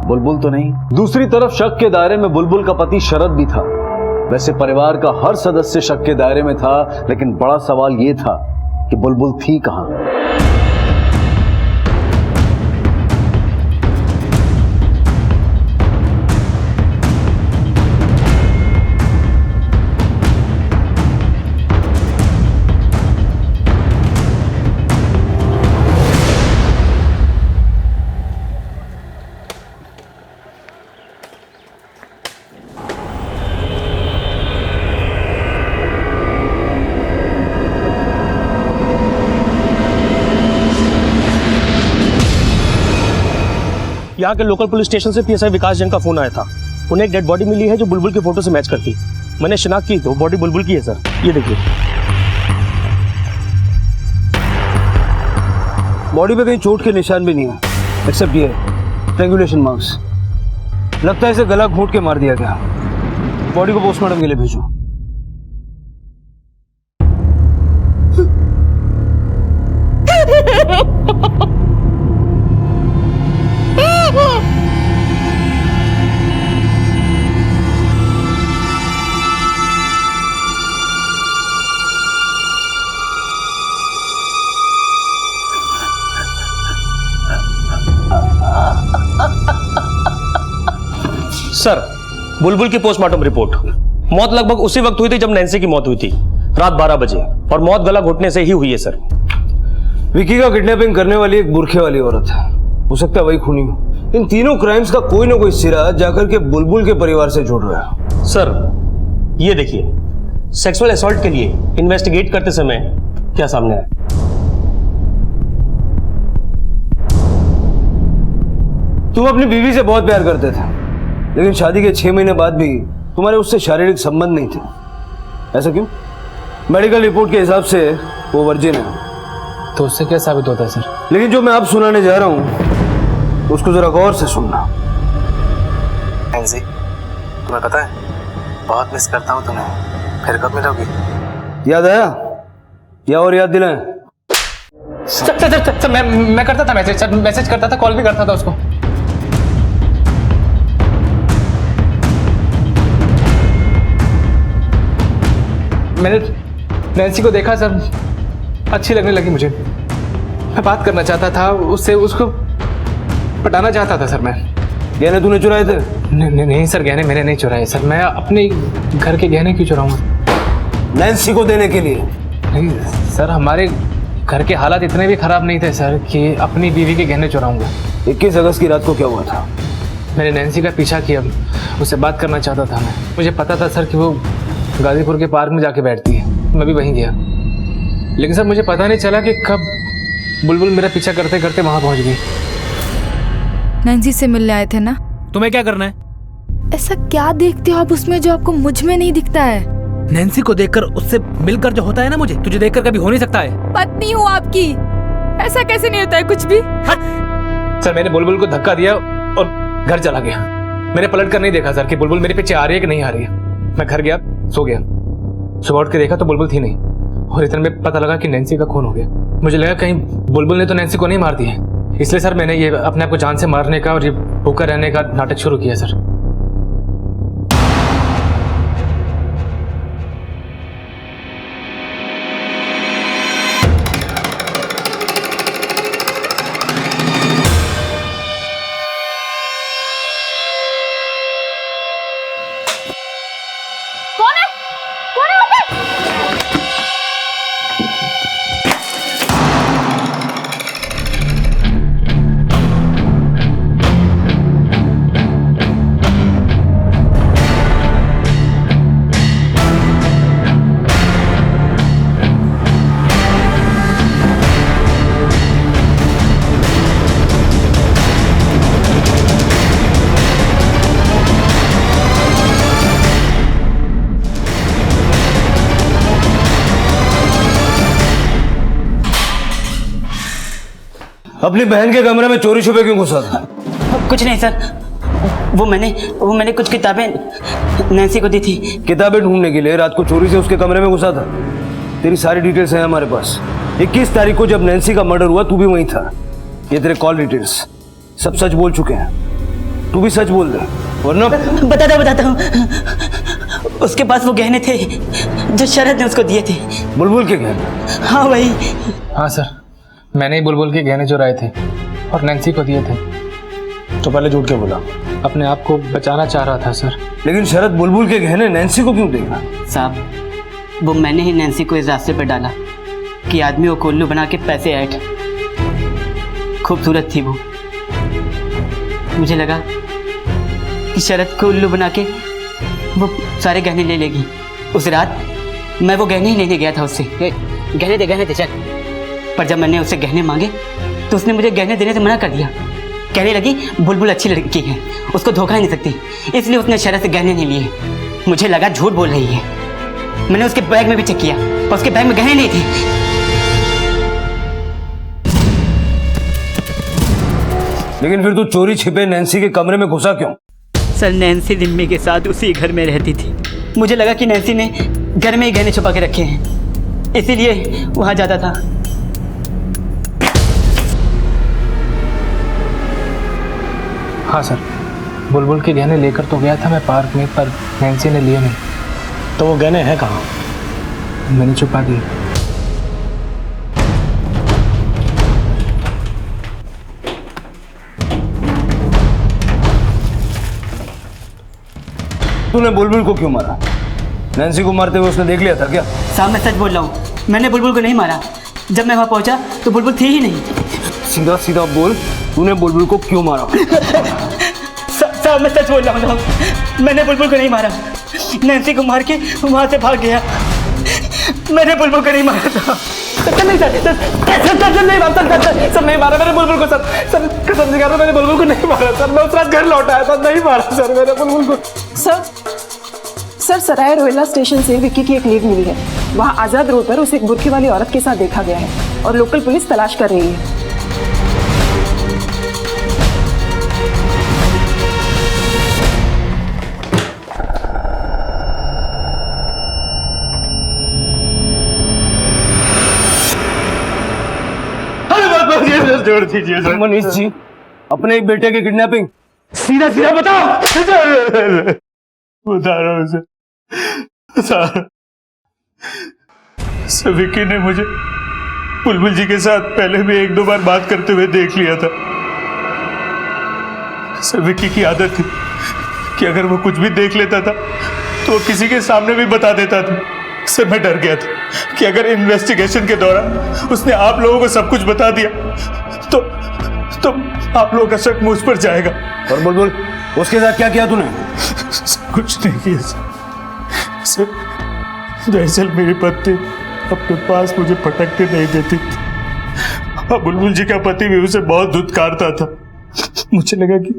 बुलबुल तो नहीं। दूसरी तरफ शक के दायरे में बुलबुल का पति शरद भी था। वैसे परिवार का हर सदस्य शक के दायरे में था, लेकिन बड़ा सवाल यह था कि बुलबुल थी कहां। यहाँ के लोकल पुलिस स्टेशन से पीएसआई विकास जैन का फोन आया था। उन्हें एक डेड बॉडी मिली है जो बुलबुल की फोटो से मैच करती। मैंने शिनाख्त की तो बॉडी बुलबुल की है सर, ये देखिए। बॉडी पे कहीं चोट के निशान भी नहीं है, एक्सेप्ट ये स्ट्रैंगुलेशन मार्क्स। लगता है इसे गला घोंट के मार दिया गया। बॉडी को पोस्टमार्टम के लिए भेजो। सर बुलबुल की पोस्टमार्टम रिपोर्ट। मौत लगभग उसी वक्त हुई थी जब नैन्सी की मौत हुई थी, रात 12 बजे, और मौत गला घोटने से ही हुई है सर। विकी का किडनैपिंग करने वाली एक बुरखे वाली औरत है, हो सकता है वही खूनी हो। इन तीनों क्राइम्स का कोई ना कोई सिरा जाकर के बुलबुल के परिवार से जुड़ रहा है। सर ये देखिए, सेक्सुअल असॉल्ट के लिए इन्वेस्टिगेट करते समय क्या सामने आया। तुम अपनी बीवी से बहुत प्यार करते थे, लेकिन शादी के 6 महीने बाद भी तुम्हारे उससे शारीरिक संबंध नहीं थे। ऐसा क्यों? मेडिकल रिपोर्ट के हिसाब से वो वर्जिन है। तो उससे क्या साबित होता है सर? लेकिन जो मैं अब सुनाने जा रहा हूँ उसको जरा गौर से सुनना। नैन्सी, तुम्हें पता है बहुत मिस करता हूँ तुम्हें। फिर कब मिलोगी? याद आया या और याद दिलाएं? सर मैं करता था मैसेज, सर मैसेज करता था, कॉल भी करता था उसको। मैंने नैन्सी को देखा सर, अच्छी लगने लगी मुझे। मैं बात करना चाहता था उससे, उसको पटाना चाहता था सर। मैं गहने तूने चुराए थे? नहीं सर, गहने मैंने नहीं चुराए सर। मैं अपने घर के गहने क्यों चुराऊंगा? नैन्सी को देने के लिए? नहीं सर, हमारे घर के हालात इतने भी खराब नहीं थे सर कि अपनी बीवी के गहने चुराऊंगा। 21 अगस्त की रात को क्या हुआ था? मैंने नैन्सी का पीछा किया, उससे बात करना चाहता था मैं। मुझे पता था सर कि वो गाजीपुर के पार्क में जाके बैठती है, मैं भी वहीं गया। लेकिन सर मुझे पता नहीं चला कि कब बुलबुल मेरा पीछा करते करते वहां पहुंच गई। नैन्सी से मिलने आए थे ना? तुम्हें क्या करना है? ऐसा क्या देखते हो आप उसमें जो आपको मुझ में नहीं दिखता है? नैन्सी को देखकर, उससे मिलकर जो होता है ना, मुझे तुझे देखकर कभी हो नहीं सकता है। पत्नी हूँ आपकी, ऐसा कैसे नहीं होता है कुछ भी? सर मैंने बुलबुल को धक्का दिया और घर चला गया। मैंने पलट कर नहीं देखा सर कि बुलबुल मेरे पीछे आ रही है कि नहीं आ रही है। मैं घर गया, सो गया। सुबह उठ के देखा तो बुलबुल थी नहीं, और इतने में पता लगा कि नैन्सी का खून हो गया। मुझे लगा कहीं बुलबुल ने तो नैन्सी को नहीं मार दी है, इसलिए सर मैंने ये अपने आप को जान से मारने का और ये भूखा रहने का नाटक शुरू किया सर। अपनी बहन के कमरे में चोरी छुपे क्यों घुसा था? कुछ नहीं सर, वो मैंने कुछ किताबें नैन्सी को दी थी। किताबें ढूंढने के लिए रात को चोरी से उसके कमरे में घुसा था? तेरी सारी डिटेल्स हैं हमारे पास। 21 तारीख को जब नैन्सी का मर्डर हुआ तू भी वहीं था। ये तेरे कॉल डिटेल्स सब सच बोल चुके हैं, तू भी सच बोल दे वरना। बताता हूँ। उसके पास वो गहने थे जो शरद ने उसको दिए थे। बुलबुल के गहने? हाँ वही। हाँ सर, मैंने ही बुलबुल के गहने चुराए थे और नैन्सी को दिए थे। तो पहले झूठ क्यों बोला? अपने आप को बचाना चाह रहा था सर। लेकिन शरद बुलबुल के गहने नैन्सी को क्यों देगा? साहब, वो मैंने ही नैन्सी को इस रास्ते पर डाला कि आदमी को कोल्लू बना के पैसे ऐड। खूबसूरत थी वो, मुझे लगा कि शरद को उल्लू बना के वो सारे गहने ले लेगी। उस रात मैं वो गहने ही लेने गया था उससे। गहने दे चल। पर जब मैंने उससे गहने मांगे तो उसने मुझे गहने देने से मना कर दिया। कहने लगी बुलबुल अच्छी लड़की है, उसको धोखा नहीं सकती, इसलिए उसने शरद से गहने नहीं लिए। मुझे लगा झूठ बोल रही है। मैंने उसके बैग में भी चेक किया पर उसके बैग में गहने नहीं थे। लेकिन फिर तू चोरी छिपे नैन्सी के कमरे में घुसा क्यों? सर, नैन्सी दिम्मी के साथ उसी घर में रहती थी। मुझे लगा कि नैन्सी ने घर में ही गहने छुपा के रखे हैं, इसीलिए वहां जाता था। हाँ सर, बुलबुल के गहने लेकर तो गया था मैं पार्क में, पर नैन्सी ने लिए नहीं। तो वो गहने हैं कहाँ? मैंने छुपा दिए। तूने बुलबुल को क्यों मारा? नैन्सी को मारते हुए उसने देख लिया था क्या? साहब, मैं सच बोल रहा हूँ, मैंने बुलबुल को नहीं मारा। जब मैं वहां पहुंचा तो बुलबुल थी ही नहीं। सीधा सीधा बोल, तूने बुलबुल को क्यों मारा? साहब, मैं सच बोल रहा हूँ साहब, मैंने बुलबुल को नहीं मारा। नैन्सी को मार के वहां से भाग गया। मैंने बुलबुल को नहीं मारा था। नहीं सर नहीं मारा सर नहीं मारा मैंने बुलबुल को सर कसम से कह रहा हूं मैंने बुलबुल को नहीं मारा सर मैं उस रात घर लौटा आया था नहीं मारा सर मैंने बुलबुल को सर सराय रोहिला स्टेशन से विक्की की एक लीड मिली है। वहाँ आजाद रोड पर उसे एक बुर्की वाली औरत के साथ देखा गया है और लोकल पुलिस तलाश कर रही है। जोड़ दीजिए सर। मनीष जी, अपने एक बेटे की किडनैपिंग सीधा सीधा बताओ। बता रहा हूँ सर विक्की ने मुझे बुलबुल जी के साथ पहले भी 1-2 बार बात करते हुए देख लिया था। सर विक्की की आदत थी कि अगर वो कुछ भी देख लेता था तो वो किसी के सामने भी बता देता था। सर मैं डर गया था कि अगर इन्वेस्टिगेशन के दौरान उसने आप लोगों को सब कुछ बता दिया तो आप लोगों का शक मुझ पर जाएगा। और बुलबुल उसके साथ क्या किया तूने? कुछ नहीं किया सर। दरअसल मेरी पत्नी अपने पास मुझे पटकते नहीं देती थी। बुलबुल जी का पति भी उसे बहुत धुतकारता था। मुझे लगा कि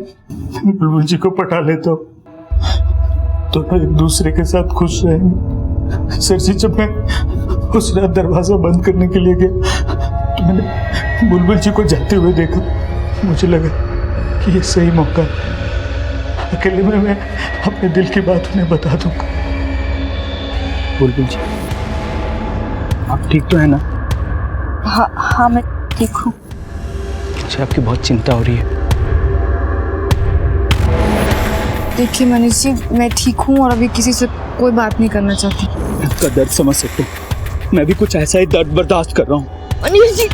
बुलबुल जी को पटा लेता हूँ तो एक दूसरे के साथ खुश रहेंगे। सर जी जब मैं उस रात दरवाजा बंद करने के लिए गया तो मैंने बुलबुल जी को जाते हुए देखा। मुझे लगा कि ये सही मौका है, अकेले में मैं अपने दिल की बात उन्हें बता दूंगा। बुलबुल जी आप ठीक तो है ना? हाँ मैं ठीक हूँ। मुझे आपकी बहुत चिंता हो रही है। देखिए मनीष जी मैं ठीक हूँ और अभी किसी से कोई बात नहीं करना चाहती। आपका दर्द समझ सकता हूँ, मैं भी कुछ ऐसा ही दर्द बर्दाश्त कर रहा हूँ। मनीष जी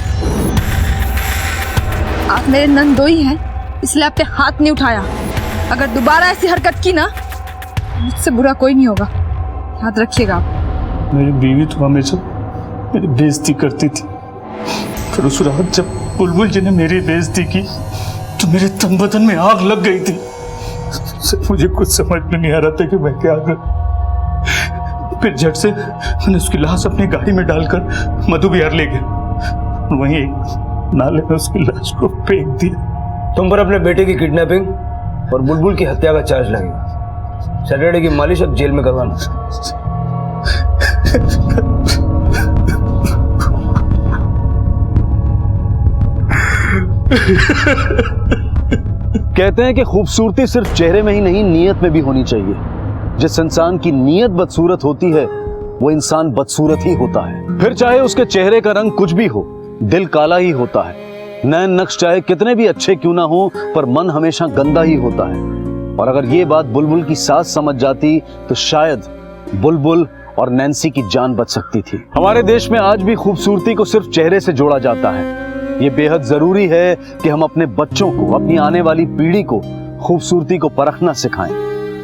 आप मेरे नंदोई हैं इसलिए आपने हाथ नहीं उठाया। अगर दोबारा ऐसी हरकत की ना मुझसे बुरा कोई नहीं होगा, याद रखिएगा आप। मेरी बीवी तो हमेशा मेरी बेइज्जती करती थी, फिर उस रात जब बुलबुल जी ने मेरी बेइज्जती की तो मेरे तन बदन में आग लग गई थी। मुझे कुछ समझ में नहीं आ रहा था कि मैं क्या करूं। फिर झट से मैंने उसकी लाश अपनी गाड़ी में डालकर मधु बिहार ले गया, वहीं एक नाले में उसकी लाश को फेंक दिया। तुम पर अपने बेटे की किडनैपिंग और बुलबुल की हत्या का चार्ज लगेगा। सैटरडे की मालिश अब जेल में करवाना। कहते हैं कि खूबसूरती सिर्फ चेहरे में ही नहीं नीयत में भी होनी चाहिए। जिस इंसान की नीयत बदसूरत होती है वो इंसान बदसूरत ही होता है। फिर चाहे उसके चेहरे का रंग कुछ भी हो, दिल काला ही होता है। नैन नक्श चाहे कितने भी अच्छे क्यों ना हो पर मन हमेशा गंदा ही होता है। और अगर ये बात बुलबुल की सास समझ जाती तो शायद बुलबुल और नैन्सी की जान बच सकती थी। हमारे देश में आज भी खूबसूरती को सिर्फ चेहरे से जोड़ा जाता है। ये बेहद जरूरी है कि हम अपने बच्चों को, अपनी आने वाली पीढ़ी को खूबसूरती को परखना सिखाएं।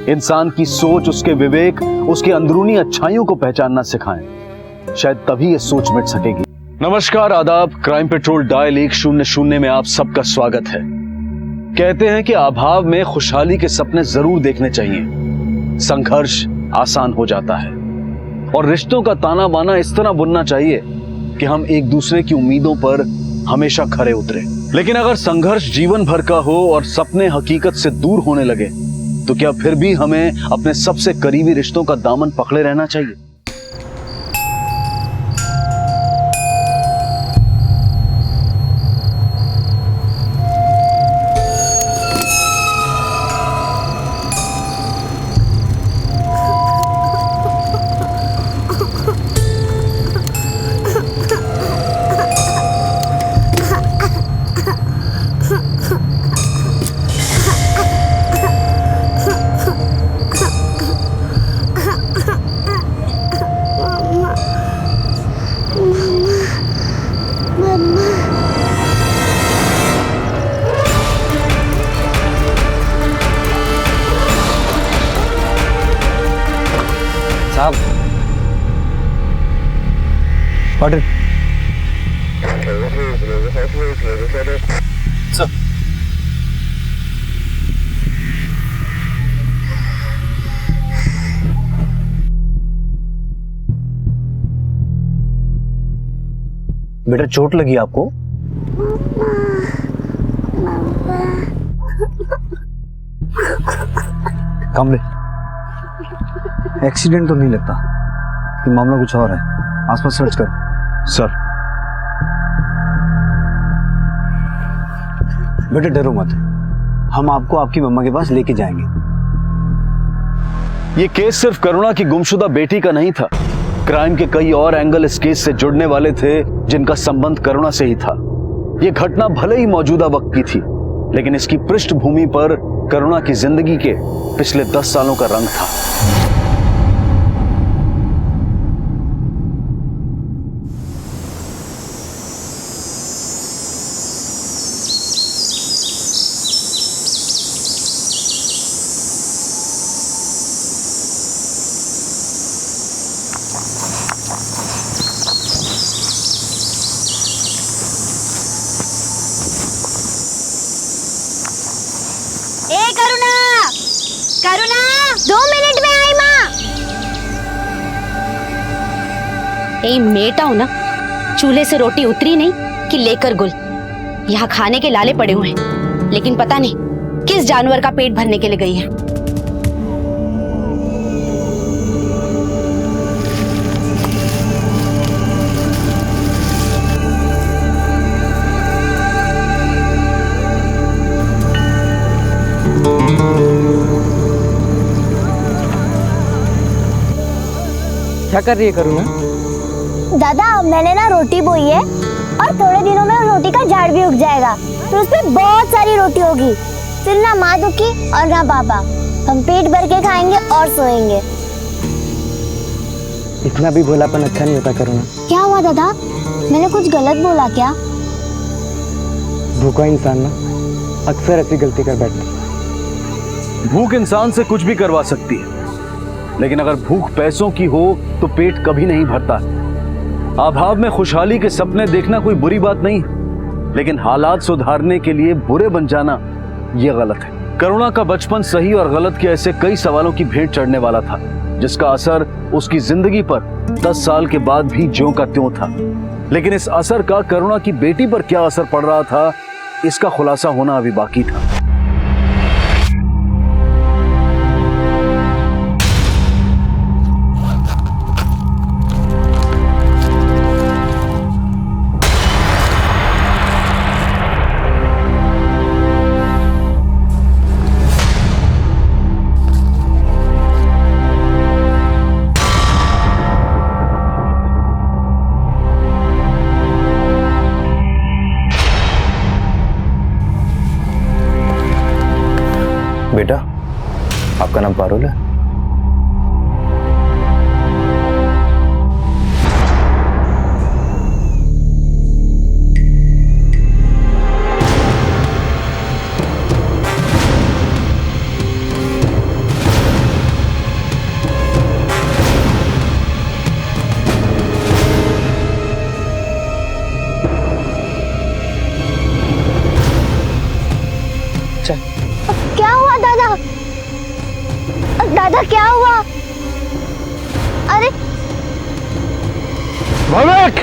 इंसान की सोच, उसके विवेक, उसके अंदरूनी अच्छाइयों को पहचानना सिखाएं। शायद तभी ये सोच मिट सकेगी। नमस्कार, आदाब। क्राइम पेट्रोल डायल 100 में आप सबका स्वागत है। कहते हैं कि अभाव में खुशहाली के सपने जरूर देखने चाहिए। संघर्ष आसान हो जाता है और रिश्तों का ताना बाना इस तरह बुनना चाहिए कि हम एक दूसरे की उम्मीदों पर हमेशा खरे उतरे। लेकिन अगर संघर्ष जीवन भर का हो और सपने हकीकत से दूर होने लगे तो क्या फिर भी हमें अपने सबसे करीबी रिश्तों का दामन पकड़े रहना चाहिए? साहब ऑर्डर। बेटा चोट लगी आपको? कमले, एक्सीडेंट तो नहीं लगता, ये मामला कुछ और है। आसपास सर्च कर। सर। बेटा डरो मत, हम आपको आपकी मम्मा के पास लेके जाएंगे। ये केस सिर्फ करुणा की गुमशुदा बेटी का नहीं था। क्राइम के कई और एंगल इस केस से जुड़ने वाले थे जिनका संबंध करुणा से ही था। ये घटना भले ही मौजूदा वक्त की थी, लेकिन इसकी पृष्ठभूमि पर करुणा की जिंदगी के पिछले 10 सालों का रंग था। करुणा 2 मिनट में आई माँ। मेटा हो ना, चूल्हे से रोटी उतरी नहीं कि लेकर गुल। यहाँ खाने के लाले पड़े हुए हैं, लेकिन पता नहीं किस जानवर का पेट भरने के लिए गई है। क्या कर रही है करुणा? दादा मैंने ना रोटी बोई है और थोड़े दिनों में रोटी का झाड़ भी उग जाएगा, फिर उसमें बहुत सारी रोटी होगी। फिर ना माँ दुखी और ना पापा, हम पेट भर के खाएंगे और सोएंगे। इतना भी भोलापन अच्छा नहीं होता करुणा। क्या हुआ दादा, मैंने कुछ गलत बोला क्या? भूखा इंसान ना अक्सर ऐसी गलती कर बैठता है। भूख इंसान से कुछ भी करवा सकती है, लेकिन अगर भूख पैसों की हो तो पेट कभी नहीं भरता। अभाव में खुशहाली के सपने देखना कोई बुरी बात नहीं, लेकिन हालात सुधारने के लिए बुरे बन जाना यह गलत है। करुणा का बचपन सही और गलत के ऐसे कई सवालों की भेंट चढ़ने वाला था, जिसका असर उसकी जिंदगी पर 10 साल के बाद भी ज्यों का त्यों था। लेकिन इस असर का करुणा की बेटी पर क्या असर पड़ रहा था, इसका खुलासा होना अभी बाकी था। बेटा, आपका नाम पारुल है? क्या हुआ दादा? दादा क्या हुआ? अरे भवेक,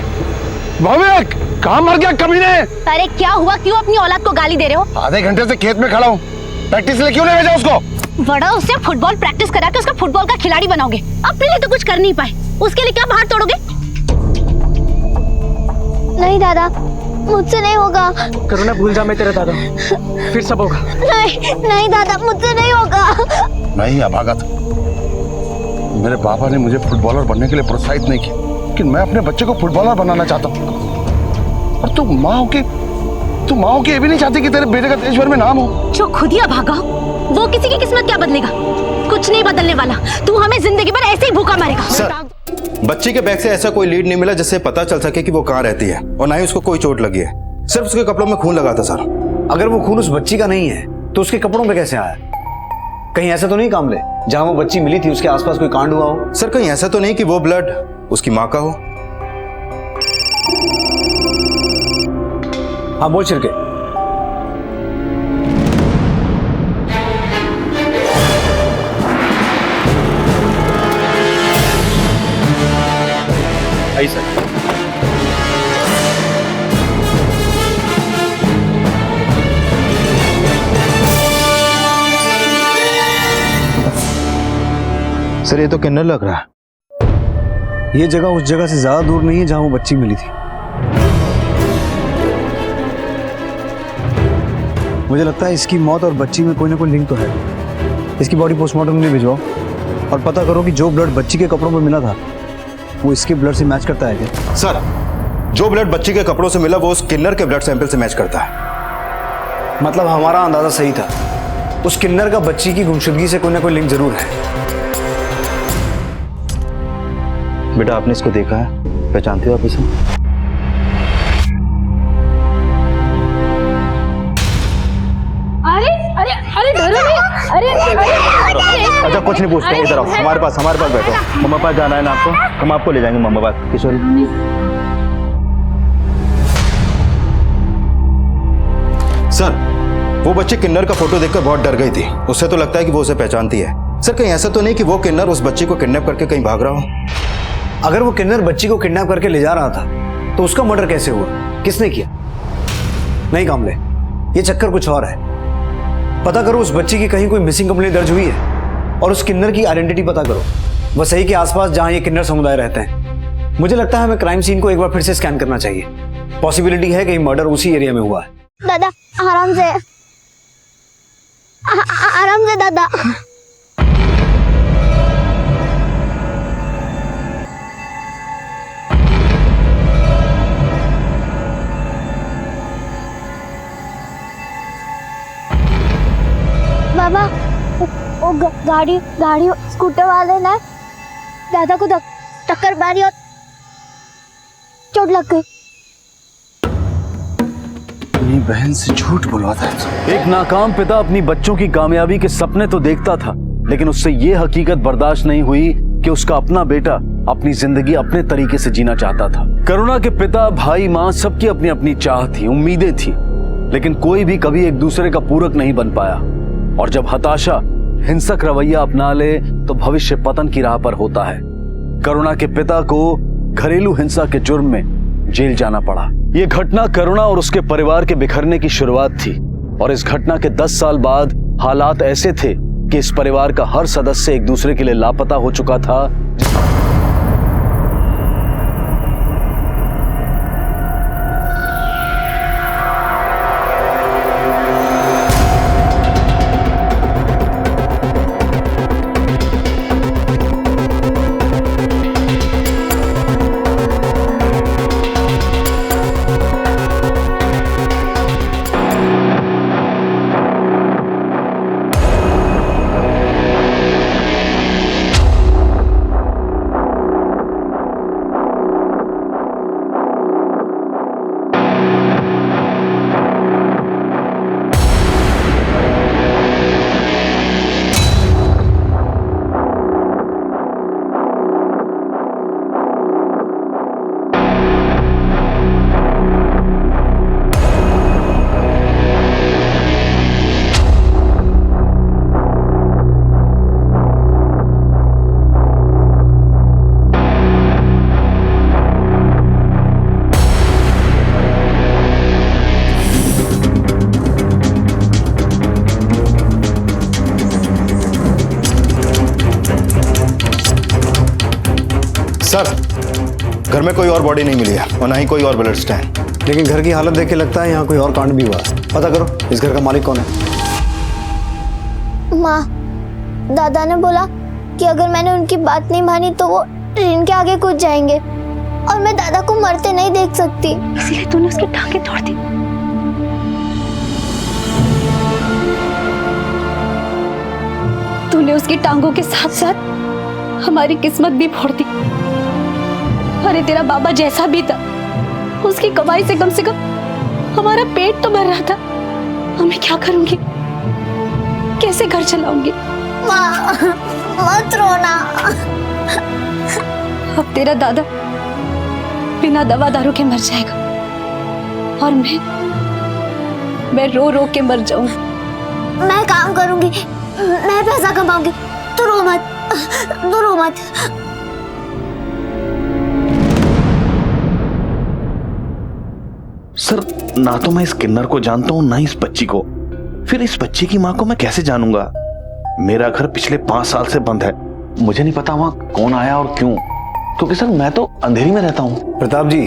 भवेक, कहाँ मर गया कमीने? अरे क्या हुआ, क्यों अपनी औलाद को गाली दे रहे हो? आधे घंटे से खेत में खड़ा हूँ, प्रैक्टिस के लिए क्यों नहीं भेजा उसको? बड़ा उससे फुटबॉल प्रैक्टिस करा के उसका फुटबॉल का खिलाड़ी बनाओगे, अपने लिए तो कुछ कर नहीं पाए, उसके लिए क्या बाहर तोड़ोगे? नहीं दादा, मुझसे नहीं होगा। करुणा भूल जा, मैं तेरा दादा, फिर सब होगा। नहीं नहीं दादा, मुझसे नहीं होगा। मैं ही अभागा था। मेरे पापा ने मुझे फुटबॉलर बनने के लिए प्रोत्साहित नहीं किया, लेकिन मैं अपने बच्चे को फुटबॉलर बनाना चाहता हूँ। और तू माँ हो के ये भी नहीं चाहती कि तेरे बेटे का देश भर में नाम हो? जो खुद ही अभागा हो, वो किसी की किस्मत क्या बदलेगा? कुछ नहीं बदलने वाला। तू हमें जिंदगी भर ऐसे ही भूखा मारेगा। सर, बच्ची के बैग से ऐसा कोई लीड नहीं मिला जिससे पता चल सके कि वो कहाँ रहती है, और ना ही उसको कोई चोट लगी है। सिर्फ उसके कपड़ों में खून लगा था सर। अगर वो खून उस बच्ची का नहीं है तो उसके कपड़ों पे कैसे आया? कहीं ऐसा तो नहीं कामले, जहां वो बच्ची मिली थी उसके आसपास कोई कांड हुआ हो? सर, कहीं ऐसा तो नहीं कि वो ब्लड उसकी माँ का हो? हाँ बोल छिड़के। आई सर। सर ये तो किन्नर लग रहा है। ये जगह उस जगह से ज्यादा दूर नहीं है जहां वो बच्ची मिली थी। मुझे लगता है इसकी मौत और बच्ची में कोई ना कोई लिंक तो है। इसकी बॉडी पोस्टमार्टम के लिए भिजवाओ और पता करो कि जो ब्लड बच्ची के कपड़ों पर मिला था वो इसके ब्लड से मैच करता है क्या? सर जो ब्लड बच्ची के कपड़ों से मिला वो उस किन्नर के ब्लड सैंपल से मैच करता है। मतलब हमारा अंदाजा सही था, उस किन्नर का बच्ची की गुमशुदगी से कोई ना कोई लिंक जरूर है। बेटा आपने इसको देखा है, पहचानते हो आप इसे? अरे अरे अरे डरो नहीं, अरे अच्छा कुछ नहीं पूछते, इधर आओ, हमारे पास बैठो। मम्मा पास जाना है ना आपको, हम आपको ले जाएंगे मम्मा पास। किशोरी सर वो बच्ची किन्नर का फोटो देखकर बहुत डर गई थी, उससे तो लगता है कि वो उसे पहचानती है। सर कहीं ऐसा तो नहीं कि वो किन्नर उस बच्ची को किडनैप करके कहीं भाग रहा हो? अगर वो किन्नर बच्ची को किडनैप करके ले जा रहा था तो उसका मर्डर कैसे हुआ, किसने किया? नहीं कामले, ये चक्कर कुछ और है। पता करो उस बच्ची की कहीं कोई मिसिंग कंप्लेंट दर्ज हुई है और उस किन्नर की आइडेंटिटी पता करो, बस सही के आसपास जहां ये किन्नर समुदाय रहते हैं। मुझे लगता है हमें क्राइम सीन को एक बार फिर से स्कैन करना चाहिए। पॉसिबिलिटी है कि मर्डर उसी एरिया में हुआ है। दादा आराम से, आराम से दादा। बाबा वो गाड़ी स्कूटर वाले ने दादा को टक्कर मारी और चोट लग गई। अपनी बहन से झूठ बुलवाता है। एक नाकाम पिता अपनी बच्चों की कामयाबी के सपने तो देखता था, लेकिन उससे ये हकीकत बर्दाश्त नहीं हुई कि उसका अपना बेटा अपनी जिंदगी अपने तरीके से जीना चाहता था। करुणा के पिता, भाई, माँ सबकी अपनी अपनी चाह थी, उम्मीदें थी, लेकिन कोई भी कभी एक दूसरे का पूरक नहीं बन पाया। और जब हताशा हिंसक रवैया अपना ले तो भविष्य पतन की राह पर होता है। करुणा के पिता को घरेलू हिंसा के जुर्म में जेल जाना पड़ा। यह घटना करुणा और उसके परिवार के बिखरने की शुरुआत थी और इस घटना के 10 साल बाद हालात ऐसे थे कि इस परिवार का हर सदस्य एक दूसरे के लिए लापता हो चुका था। सर घर में कोई और बॉडी नहीं मिली है और ना ही कोई और ब्लड स्टैंड। लेकिन घर की हालत देख के लगता है यहाँ कोई और कांड भी हुआ है। पता करो इस घर का मालिक कौन है। माँ, दादा ने बोला कि अगर मैंने उनकी बात नहीं मानी तो वो ट्रेन के आगे कूद जाएंगे और मैं दादा को मरते नहीं देख सकती, इसीलिए तूने उसकी टांगें तोड़ दी। तूने उसकी टांगों के साथ साथ हमारी किस्मत भी फोड़ दी। अरे तेरा बाबा जैसा भी था, उसकी कमाई से कम हमारा पेट तो भर रहा था। अब मैं क्या करूंगी, कैसे घर चलाऊंगी? माँ मत रोना। अब तेरा दादा बिना दवा दारू के मर जाएगा और मैं रो रो के मर जाऊंगी। मैं काम करूंगी, मैं पैसा कमाऊंगी, तू रो मत, तू रो मत। सर ना तो मैं इस किन्नर को जानता हूं ना इस बच्ची को, फिर इस बच्ची की मां को मैं कैसे जानूंगा? मेरा घर पिछले 5 साल से बंद है मुझे नहीं पता वहां कौन आया और क्यों, क्योंकि सर मैं तो अंधेरी में रहता हूँ। प्रताप जी,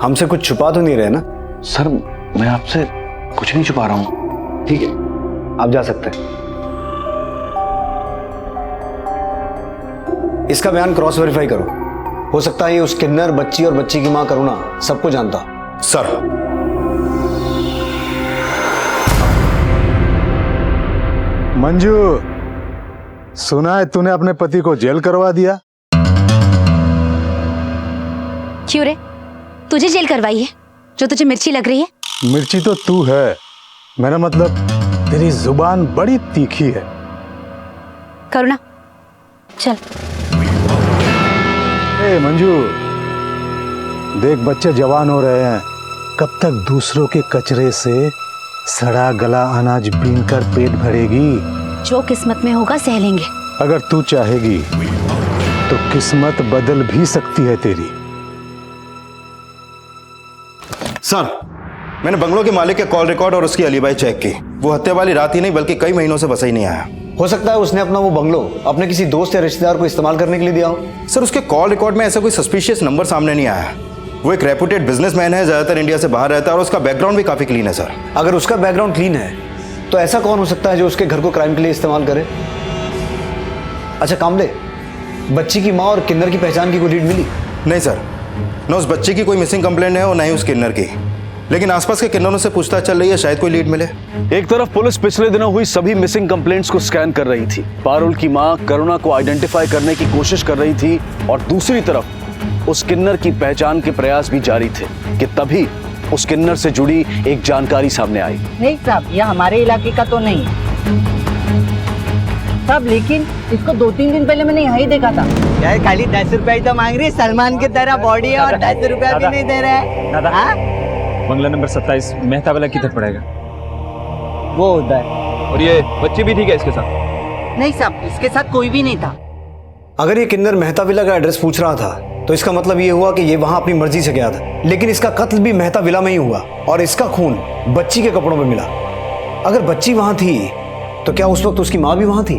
हमसे कुछ छुपा तो नहीं रहे ना? सर मैं आपसे कुछ नहीं छुपा रहा हूँ। ठीक है, आप जा सकते हैं। इसका बयान क्रॉस वेरीफाई करो। हो सकता है ये उस किन्नर, बच्ची और बच्ची की मां करुणा सबको जानता। सर, मंजू, सुना है तूने अपने पति को जेल करवा दिया? क्यों रे, तुझे जेल करवाई है जो तुझे मिर्ची लग रही है? मिर्ची तो तू है, मेरा मतलब तेरी जुबान बड़ी तीखी है। करुणा चल। ए मंजू, देख बच्चे जवान हो रहे हैं, कब तक दूसरों के कचरे से सड़ा गला अनाज बीनकर पेट भरेगी? जो किस्मत में होगा सह लेंगे। अगर तू चाहेगी तो किस्मत बदल भी सकती है तेरी। सर, मैंने बंगलों के मालिक के कॉल रिकॉर्ड और उसकी अलीबाई चेक की। वो हत्या वाली रात ही नहीं बल्कि कई महीनों से बसा ही नहीं आया। हो सकता है उसने अपना वो बंगलो अपने किसी दोस्त या रिश्तेदार को इस्तेमाल करने के लिए दिया हो। सर, उसके कॉल रिकॉर्ड में ऐसा कोई सस्पिशियस नंबर सामने नहीं आया। वो एक रेपुटेड बिजनेसमैन है, ज्यादातर इंडिया से बाहर रहता है और उसका बैकग्राउंड भी काफी क्लीन है। सर, अगर उसका बैकग्राउंड क्लीन है तो ऐसा कौन हो सकता है जो उसके घर को क्राइम के लिए इस्तेमाल करे? अच्छा कामले, बच्ची की माँ और किन्नर की पहचान की कोई लीड मिली? नहीं सर, न उस बच्ची की कोई मिसिंग कंप्लेंट है और न ही उस किन्नर की, लेकिन आसपास के किन्नरों से पूछताछ चल रही है, शायद कोई लीड मिले। एक तरफ पुलिस पिछले दिनों हुई सभी मिसिंग कंप्लेंट्स को स्कैन कर रही थी, पारुल की मां करुणा को आइडेंटिफाई करने की कोशिश कर रही थी, और दूसरी तरफ उस किन्नर की पहचान के प्रयास भी जारी थे कि तभी उस किन्नर से जुड़ी एक जानकारी सामने आई। नहीं साहब, यह हमारे इलाके का तो नहीं साहब, लेकिन इसको 2-3 दिन पहले मैंने यहाँ ही देखा था। यार खाली 10 रुपया ही तो मांग रही है, सलमान की तरह बॉडी है और 10 रुपया भी नहीं दे रहा है। दादा, बंगला नंबर 27 मेहता वाला किधर पड़ेगा? वो उधर। और ये बच्ची भी थी क्या इसके साथ? नहीं साहब, इसके साथ कोई भी नहीं था। अगर ये किन्नर मेहता विला का एड्रेस पूछ रहा था तो इसका मतलब ये हुआ कि ये वहां अपनी मर्जी से गया था, लेकिन इसका कत्ल भी मेहता विला में ही हुआ और इसका खून बच्ची के कपड़ों में मिला। अगर बच्ची वहां थी तो क्या उस वक्त उसकी मां भी वहां थी?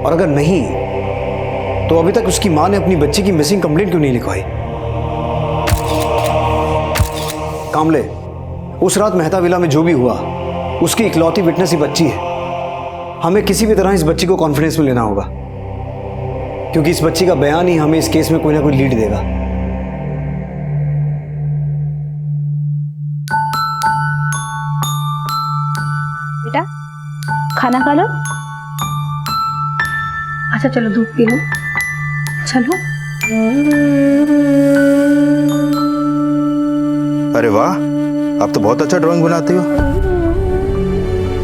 और अगर नहीं तो अभी तक उसकी मां ने अपनी बच्ची की मिसिंग कंप्लेंट क्यों नहीं लिखवाई? कामले, उस रात मेहता विला में जो भी हुआ उसकी इकलौती विटनेस ही बच्ची है। हमें किसी भी तरह इस बच्ची को कॉन्फिडेंस में लेना होगा, क्योंकि इस बच्ची का बयान ही हमें इस केस में कोई ना कोई लीड देगा। बेटा खाना खा लो। अच्छा चलो दूध पी लो। चलो। अरे वाह, आप तो बहुत अच्छा ड्राइंग बनाती हो।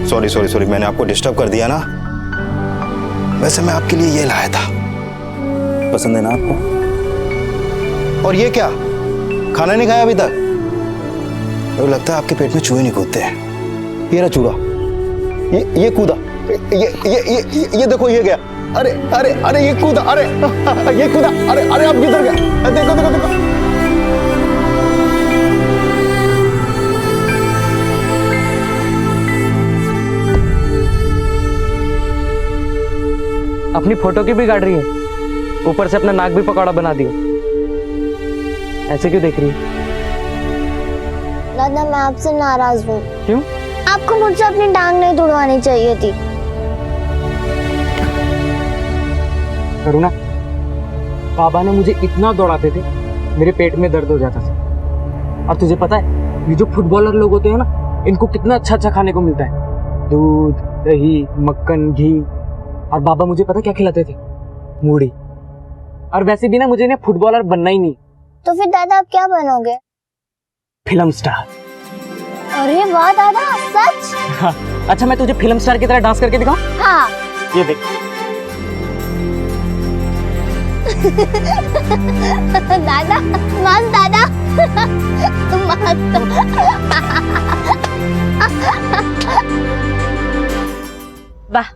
सॉरी, मैंने आपको डिस्टर्ब कर दिया ना। वैसे मैं आपके लिए ये लाया था, पसंद है ना आपको? और ये क्या, खाना नहीं खाया अभी तक? तो लगता है आपके पेट में चूहे नहीं कूदते हैं। ये रहा चूहा, ये कूदा, ये देखो ये गया, अरे अरे अरे ये कूदा, अरे ये कूदा, अरे अरे आप किधर गए? देखो देखो देखो। अपनी फोटो की भी गाड़ रही है, ऊपर से अपना नाक भी पकौड़ा बना दिया। ऐसे क्यों देख रही है? दादा मैं आपसे नाराज हूँ। क्यों? आपको मुझसे अपनी टांग नहीं तुड़वानी चाहिए थी। करुणा, बाबा ने मुझे इतना दौड़ाते थे मेरे पेट में दर्द हो जाता था। और तुझे पता है ये जो फुटबॉलर लोग होते हैं ना, इनको कितना अच्छा अच्छा खाने को मिलता है, दूध, दही, मक्खन, घी। और बाबा मुझे पता क्या खिलाते थे? मूढ़ी। और वैसे भी ना मुझे ना फुटबॉलर बनना ही नहीं। तो फिर दादा आप क्या बनोगे? Film star. अरे वाह दादा, सच? हाँ। अच्छा मैं तुझे फिल्म स्टार की तरह डांस करके दिखाऊं? हाँ। ये देख। दादा मस्त, दादा मस्त। वाह,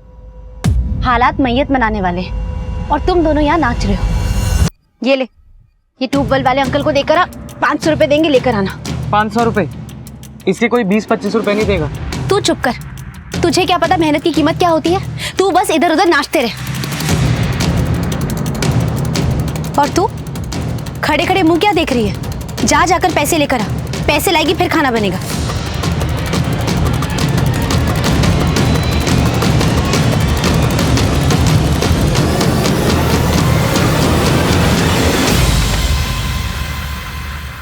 हालात मैयत बनाने वाले, और तुम दोनों यहाँ नाच रहे हो। ये ले, ये ट्यूबवेल वाले अंकल को देकर आ, 500 रुपए देंगे, लेकर आना। 500 रुपए? इसके कोई 20-25 रुपए नहीं देगा। तू चुप कर, तुझे क्या पता मेहनत की कीमत क्या होती है? तू बस इधर उधर नाचते रहे। और तू खड़े खड़े मुंह क्या देख रही है? जा जाकर पैसे लेकर आ, पैसे लाएगी फिर खाना बनेगा।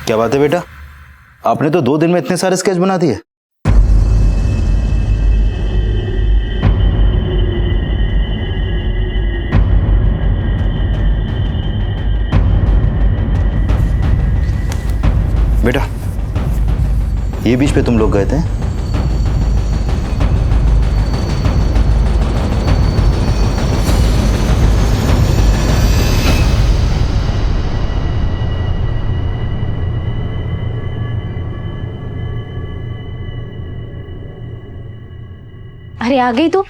क्या बात है बेटा, आपने तो 2 दिन में इतने सारे स्केच बना दिए। बेटा, ये बीच पे तुम लोग गए थे? अरे आ गई तू?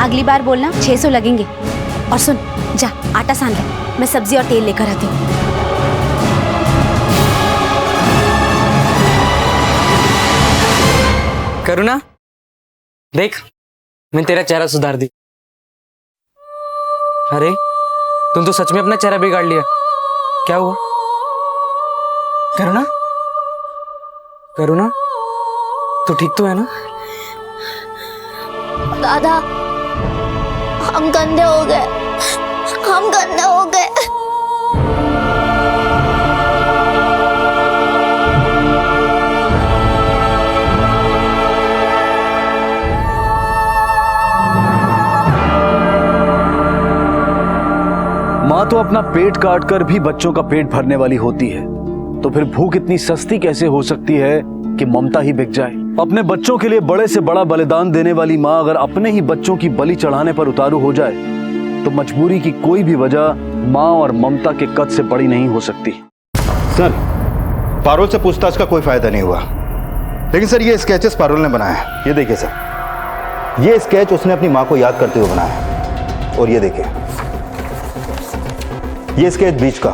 अगली बार बोलना 600 लगेंगे। और सुन, जा आटा सान ले, मैं सब्जी और तेल लेकर आती हूँ। करुणा, देख मैंने तेरा चेहरा सुधार दी। अरे तुम तो सच में अपना चेहरा बिगाड़ लिया। क्या हुआ? करुणा, करुणा, तू ठीक तो है ना? दादा, हम गंदे हो गए, हम गंदे हो गए। माँ तो अपना पेट काट कर भी बच्चों का पेट भरने वाली होती है, तो फिर भूख इतनी सस्ती कैसे हो सकती है कि ममता ही बिक जाए? अपने बच्चों के लिए बड़े से बड़ा बलिदान देने वाली माँ अगर अपने ही बच्चों की बलि चढ़ाने पर उतारू हो जाए तो मजबूरी की कोई भी वजह माँ और ममता के कद से बड़ी नहीं हो सकती। सर, पारुल से पूछताछ का कोई फायदा नहीं हुआ, लेकिन सर ये स्केचेस पारुल ने बनाया है। ये देखिए सर, ये स्केच उसने अपनी माँ को याद करते हुए बनाया है। और ये देखिए, ये स्केच बीच का।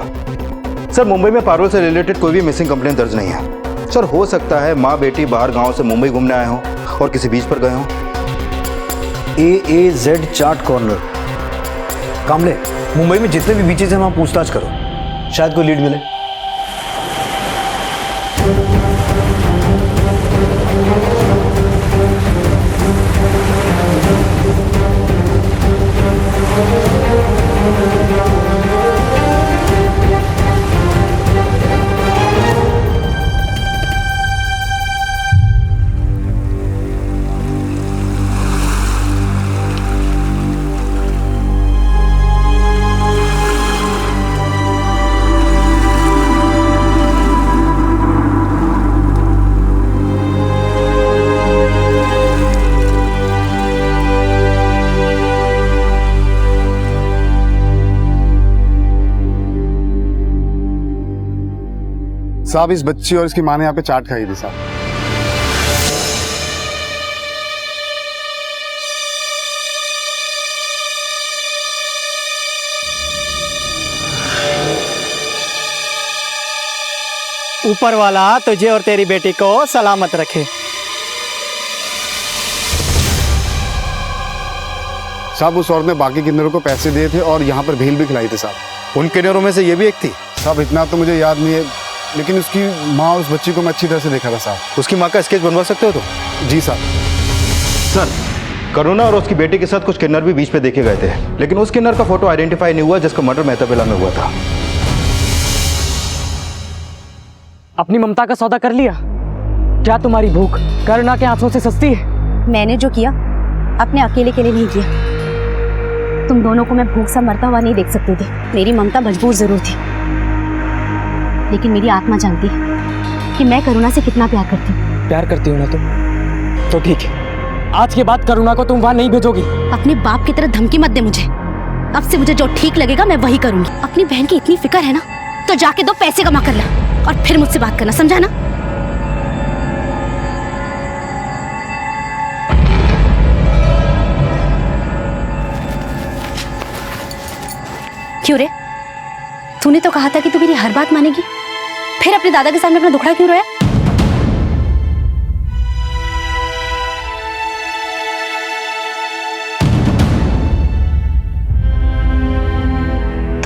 सर, मुंबई में पारुल से रिलेटेड कोई भी मिसिंग कंप्लेन दर्ज नहीं है। सर, हो सकता है माँ बेटी बाहर गांव से मुंबई घूमने आए हों और किसी बीच पर गए हों। AAZ चाट कॉर्नर। कामले, मुंबई में जितने भी बीचेस हैं वहां पूछताछ करो, शायद कोई लीड मिले। साहब, इस बच्ची और इसकी माँ ने यहाँ पे चाट खाई थी साहब। ऊपर वाला तुझे और तेरी बेटी को सलामत रखे। साहब, उस औरत ने बाकी किन्नरों को पैसे दिए थे और यहाँ पर भेल भी खिलाई थी साहब। उन किन्नरों में से ये भी एक थी? साहब, इतना तो मुझे याद नहीं है, लेकिन उसकी माँ और उस बच्ची को मैं अच्छी तरह से देखा था साहब। उसकी माँ का स्केच बनवा सकते हो तो? जी साहब। सर, करुणा और उसकी बेटी के साथ कुछ किन्नर भी बीच पे देखे गए थे, लेकिन उस किन्नर का फोटो आइडेंटिफाई नहीं हुआ जिसका मर्डर मेहता विला में हुआ था। अपनी ममता का सौदा कर लिया? क्या तुम्हारी भूख करुणा के आंसुओं से सस्ती है? मैंने जो किया अपने अकेले के लिए नहीं किया। तुम दोनों को मैं भूख सा मरता हुआ नहीं देख सकती थी। मेरी ममता मजबूर जरूर थी, लेकिन मेरी आत्मा जानती है कि मैं करुणा से कितना प्यार करती हूँ। प्यार करती हो ना तुम? तो ठीक है, आज के बाद करुणा को तुम वहां नहीं भेजोगी। अपने बाप की तरह धमकी मत दे मुझे। अब से मुझे जो ठीक लगेगा मैं वही करूंगी। अपनी बहन की इतनी फिक्र है ना, तो जाके 2 पैसे कमा कर ला और फिर मुझसे बात करना, समझा ना? क्यों रे, तूने तो कहा था कि तू मेरी हर बात मानेगी, फिर अपने दादा के सामने अपना दुखड़ा क्यों रोया?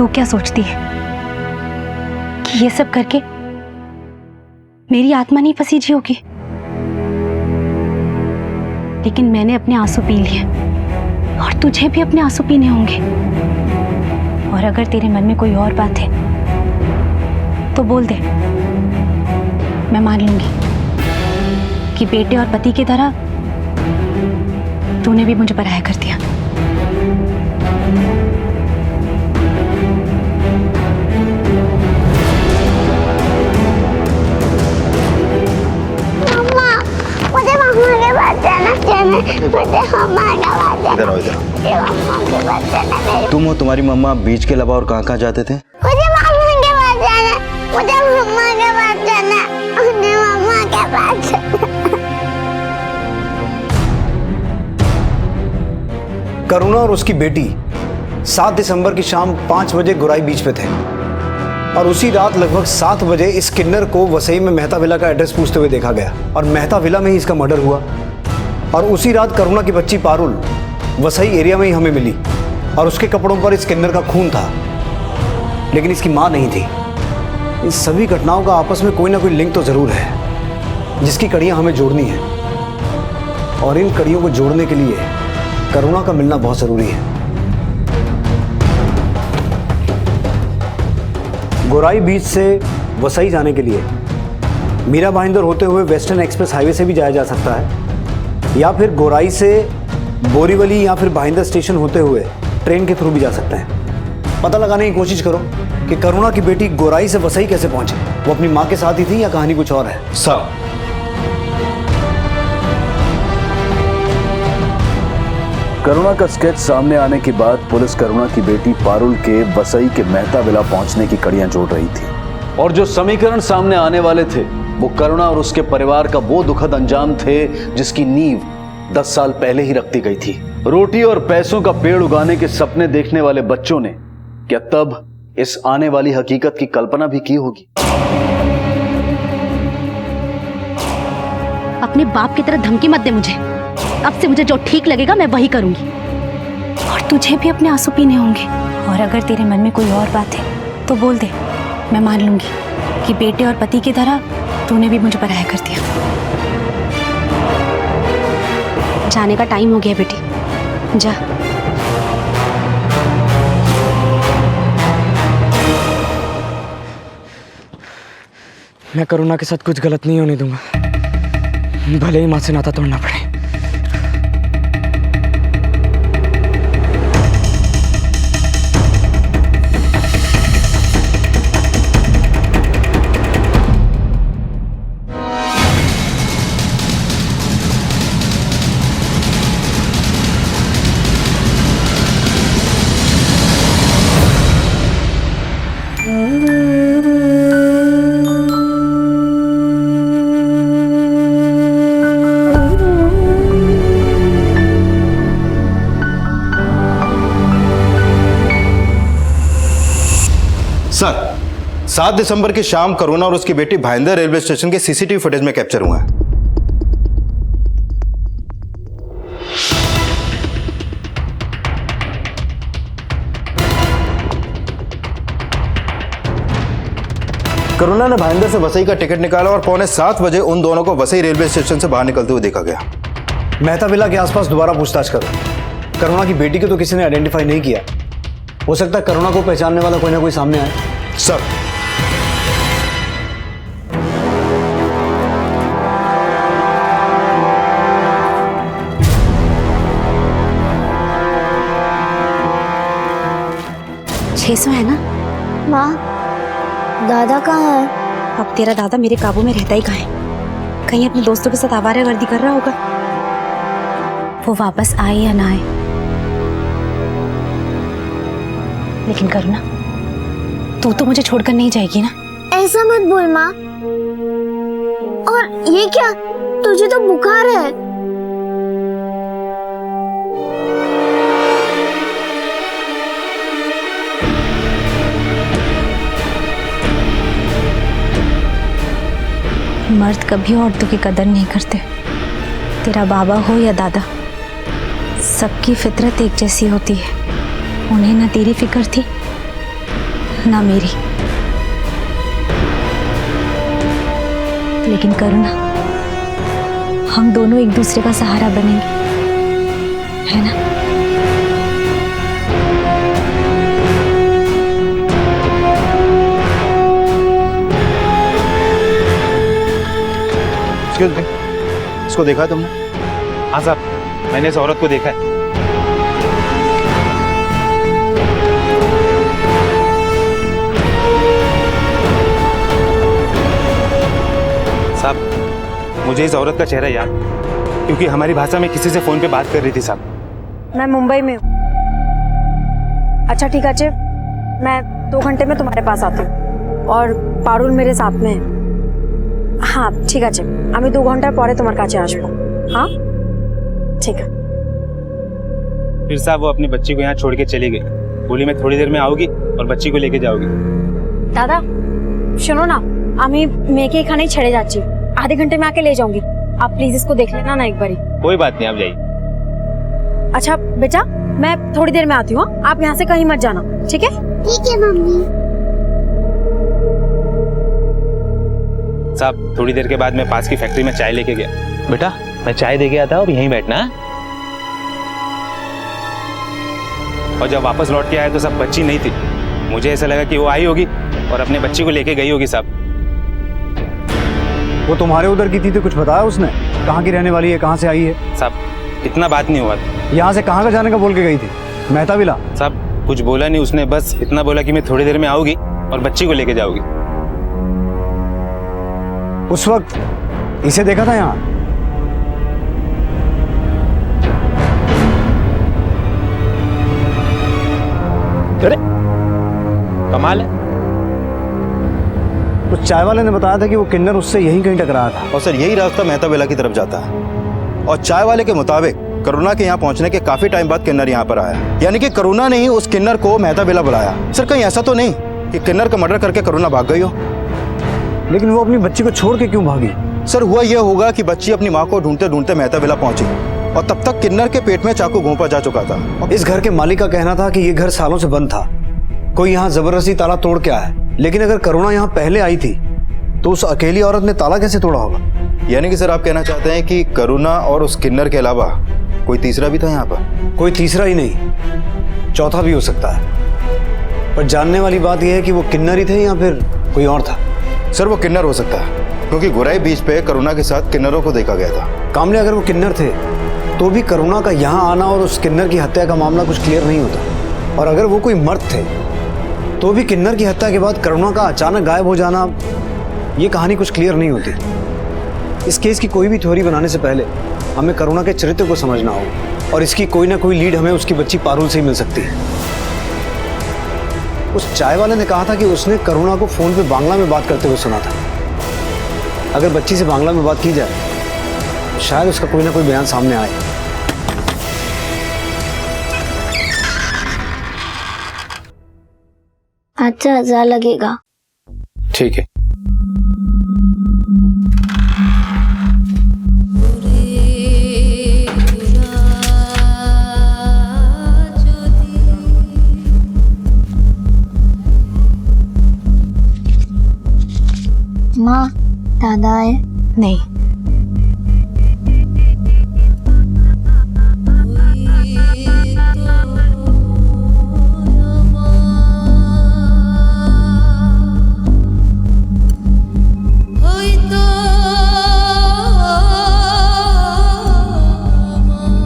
तू क्या सोचती है कि ये सब करके मेरी आत्मा नहीं पसीजी होगी? लेकिन मैंने अपने आंसू पी लिए और तुझे भी अपने आंसू पीने होंगे। और अगर तेरे मन में कोई और बात है तो बोल दे, मैं मान लूंगी कि बेटे और पति की तरह तूने भी मुझे पराया कर दिया। मुझे मम्मा के पास जाना चाहिए। मुझे मम्मा के पास इधर आओ, इधर आओ। तुम और तुम्हारी मम्मा बीच के अलावा और कहाँ कहाँ जाते थे? मुझे मम्मा के पास जाना। मुझे मम्मा के पास जाना। मुझे मम्मा के पास जाना। करुणा और उसकी बेटी 7 दिसंबर की शाम 5 बजे गोराई बीच पे थे और उसी रात लगभग 7 बजे इस किन्नर को वसई में मेहता विला का एड्रेस पूछते हुए देखा गया और मेहता विला में ही इसका मर्डर हुआ। और उसी रात करुणा की बच्ची पारुल वसई एरिया में ही हमें मिली और उसके कपड़ों पर इस किन्नर का खून था, लेकिन इसकी मां नहीं थी। इन सभी घटनाओं का आपस में कोई ना कोई लिंक तो जरूर है जिसकी कड़ियां हमें जोड़नी है और इन कड़ियों को जोड़ने के लिए करुणा का मिलना बहुत जरूरी है। गोराई बीच से वसई जाने के लिए मीरा भाईंदर होते हुए वेस्टर्न एक्सप्रेस हाईवे से भी जाया जा सकता है या फिर गोराई से बोरीवली या फिर भाईंदर स्टेशन होते हुए ट्रेन के थ्रू भी जा सकते हैं। पता लगाने की कोशिश करो कि करुणा की बेटी गोराई से वसई कैसे पहुंचे। वो अपनी मां के साथ ही थी या कहानी कुछ और है? सर, करुणा का स्केच सामने आने के बाद पुलिस करुणा की बेटी पारुल के वसई के मेहता विला पहुंचने की कड़ियां जोड़ रही थी और जो समीकरण सामने आने वाले थे वो करुणा और उसके परिवार का वो दुखद अंजाम थे जिसकी नींव 10 साल पहले ही रखती गई थी। रोटी और पैसों का पेड़ उगाने के सपने देखने वाले बच्चों ने क्या तब इस आने वाली हकीकत की कल्पना भी की होगी? अपने बाप की तरह धमकी मत दे मुझे। अब से मुझे जो ठीक लगेगा मैं वही करूंगी और तुझे भी अपने आंसू पीने होंगे। और अगर तेरे मन में कोई और बात है तो बोल दे, मैं मान लूंगी कि बेटे और पति की तरह तूने भी मुझे पराया कर दिया। जाने का टाइम हो गया बेटी, जा। मैं करुणा के साथ कुछ गलत नहीं होने दूंगा, भले ही मां से नाता तोड़ना पड़े। सर, 7 दिसंबर की शाम करुणा और उसकी बेटी भाईंदर रेलवे स्टेशन के सीसीटीवी फुटेज में कैप्चर हुआ है। करुणा ने भाईंदर से वसई का टिकट निकाला और 6:45 बजे उन दोनों को वसई रेलवे स्टेशन से बाहर निकलते हुए देखा गया। मेहता विला के आसपास दोबारा पूछताछ करो। करुणा की बेटी को तो किसी ने आइडेंटिफाई नहीं किया। हो सकता है करुणा को पहचानने वाला कोई ना कोई सामने आए। सर, $600 है ना? माँ, दादा कहाँ है? अब तेरा दादा मेरे काबू में रहता ही कहाँ है? कहीं अपने दोस्तों के साथ आवारागर्दी कर रहा होगा। वो वापस आए या ना आए, लेकिन करुणा, तू तो मुझे छोड़कर नहीं जाएगी ना? ऐसा मत बोल माँ। और ये क्या, तुझे तो बुखार है। मर्द कभी औरतों की कदर नहीं करते। तेरा बाबा हो या दादा, सबकी फितरत एक जैसी होती है। उन्हें ना तेरी फिक्र थी ना मेरी। लेकिन करुणा, हम दोनों एक दूसरे का सहारा बनेंगे, है ना? एक्सक्यूज मी, इसको देखा तुमने? हाँ साहब, मैंने इस औरत को देखा है। साहब, मुझे इस औरत का चेहरा याद, क्योंकि हमारी भाषा में किसी से फोन पे बात कर रही थी साहब। मैं मुंबई में हूँ। अच्छा ठीक है, मैं 2 घंटे में तुम्हारे पास आती हूँ और पारुल मेरे साथ में है। हाँ ঠিক আছে, আমি 2 ঘন্টার পরে তোমার কাছে আসবো। हाँ ठीक है। फिर साहब वो अपनी बच्ची को यहाँ छोड़ के चली गई, बोली मैं थोड़ी देर में आऊंगी और बच्ची को लेके जाऊंगी। दादा सुनो ना, আমি মেয়েকে এখানেই ছেড়ে যাচ্ছি, आधे घंटे में आके ले जाऊंगी। आप प्लीज इसको देख लेना ना एक बारी। कोई बात नहीं, आप जाइए। अच्छा बेटा, मैं थोड़ी देर में आती हूँ, आप यहाँ से कहीं मत जाना, ठीक है? ठीक है मम्मी। साहब थोड़ी देर के बाद मैं पास की फैक्ट्री में चाय लेके गया। बेटा मैं चाय दे गया था, अब यहीं बैठना है। और जब वापस लौट के आया तो सब बच्ची नहीं थी। मुझे ऐसा लगा कि वो आई होगी और अपने बच्ची को लेके गई होगी। साहब वो तुम्हारे उधर की थी तो कुछ बताया उसने? कहाँ की रहने वाली है, कहाँ से आई है? साहब इतना बात नहीं हुआ। यहाँ से कहाँ का जाने का बोल के गई थी? मेहता विला? साहब कुछ बोला नहीं उसने, बस इतना बोला कि मैं थोड़ी देर में आऊंगी और बच्ची को लेके जाऊंगी। उस वक्त इसे देखा था यहाँ? अरे कमाल है। उस चाय वाले ने बताया था कि वो किन्नर उससे यहीं कहीं टकराया था। और सर यही रास्ता मेहता विला की तरफ जाता है। और चाय वाले के मुताबिक करुणा के यहाँ पहुंचने के काफी टाइम बाद किन्नर यहाँ पर आया, यानी कि करुणा ने ही उस किन्नर को मेहता विला बुलाया। सर कहीं ऐसा तो नहीं कि किन्नर का मर्डर करके करुणा भाग गई हो? लेकिन वो अपनी बच्ची को छोड़ के क्यों भागी? सर हुआ यह होगा कि बच्ची अपनी माँ को ढूंढते ढूंढते मेहता विला पहुंची और तब तक किन्नर के पेट में चाकू घोंपा जा चुका था। इस घर के मालिक का कहना था कि ये घर सालों से बंद था, कोई यहाँ जबरदस्ती ताला तोड़ के आया। लेकिन अगर करुणा यहाँ पहले आई थी तो उस अकेली औरत ने ताला कैसे तोड़ा होगा? यानी कि सर आप कहना चाहते हैं कि करुणा और उस किन्नर के अलावा कोई तीसरा भी था यहाँ पर? कोई तीसरा ही नहीं, चौथा भी हो सकता है। पर जानने वाली बात यह है कि वो किन्नर ही थे या फिर कोई और था? सर वो किन्नर हो सकता है, क्योंकि गुराई बीच पे करुणा के साथ किन्नरों को देखा गया था। कामले अगर वो किन्नर थे तो भी करुणा का यहाँ आना और उस किन्नर की हत्या का मामला कुछ क्लियर नहीं होता। और अगर वो कोई मर्द थे तो भी किन्नर की हत्या के बाद करुणा का अचानक गायब हो जाना, ये कहानी कुछ क्लियर नहीं होती। इस केस की कोई भी थ्योरी बनाने से पहले हमें करुणा के चरित्र को समझना होगा और इसकी कोई ना कोई लीड हमें उसकी बच्ची पारुल से ही मिल सकती है। उस चाय वाले ने कहा था कि उसने करुणा को फोन पे बांग्ला में बात करते हुए सुना था। अगर बच्ची से बांग्ला में बात की जाए शायद उसका कोई ना कोई बयान सामने आए। अच्छा 1000 लगेगा। ठीक है। माँ दादा है? नहीं।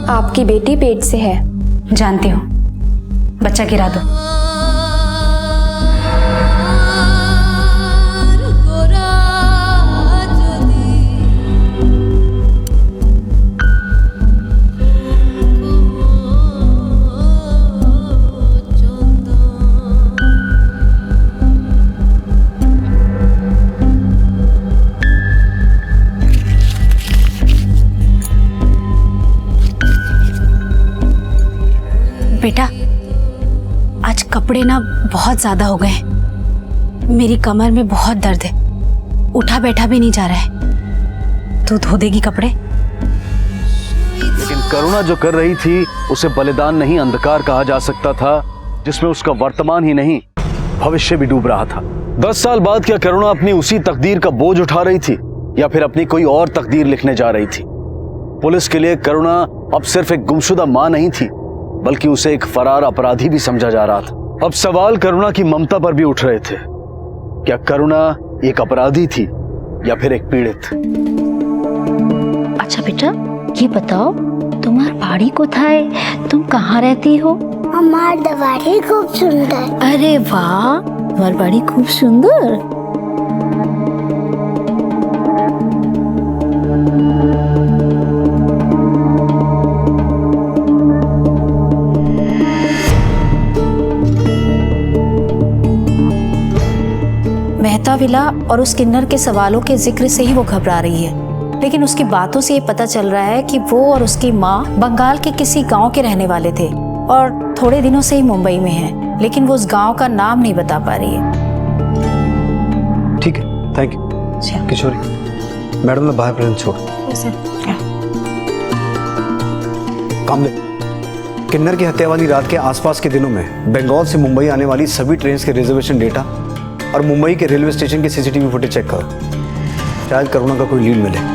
आपकी बेटी पेट से है। जानती हूँ, बच्चा गिरा दो। बेटा आज कपड़े ना बहुत ज्यादा हो गए, मेरी कमर में बहुत दर्द है, उठा बैठा भी नहीं जा रहा है। तू धो देगी कपड़े? लेकिन करुणा जो कर रही थी उसे बलिदान नहीं अंधकार कहा जा सकता था, जिसमें उसका वर्तमान ही नहीं भविष्य भी डूब रहा था। 10 साल बाद क्या करुणा अपनी उसी तकदीर का बोझ उठा रही थी या फिर अपनी कोई और तकदीर लिखने जा रही थी? पुलिस के लिए करुणा अब सिर्फ एक गुमशुदा मां नहीं थी, बल्कि उसे एक फरार अपराधी भी समझा जा रहा था। अब सवाल करुणा की ममता पर भी उठ रहे थे। क्या करुणा एक अपराधी थी या फिर एक पीड़ित? अच्छा बेटा, ये बताओ तुम्हार बाड़ी कोथाय, तुम कहाँ रहती हो? हमार बाड़ी खूब सुंदर। अरे वाह, तुम्हार बाड़ी खूब सुंदर। मेहता विला और उस किन्नर के सवालों के जिक्र से ही वो घबरा रही है, लेकिन उसकी बातों से ये पता चल रहा है कि वो और उसकी माँ बंगाल के किसी गांव के रहने वाले थे और थोड़े दिनों से ही मुंबई में हैं, लेकिन वो उस गांव का नाम नहीं बता पा रही है। ठीक है, थैंक यू। किशोरी, मैडम ने बाहर प्रेजेंट छोड़। कामले, किन्नर की हत्या वाली रात के आसपास के दिनों में बंगाल से मुंबई आने वाली सभी ट्रेन के रिजर्वेशन डेटा और मुंबई के रेलवे स्टेशन के सीसीटीवी फुटेज चेक करो, शायद करुणा का कोई लीड मिले।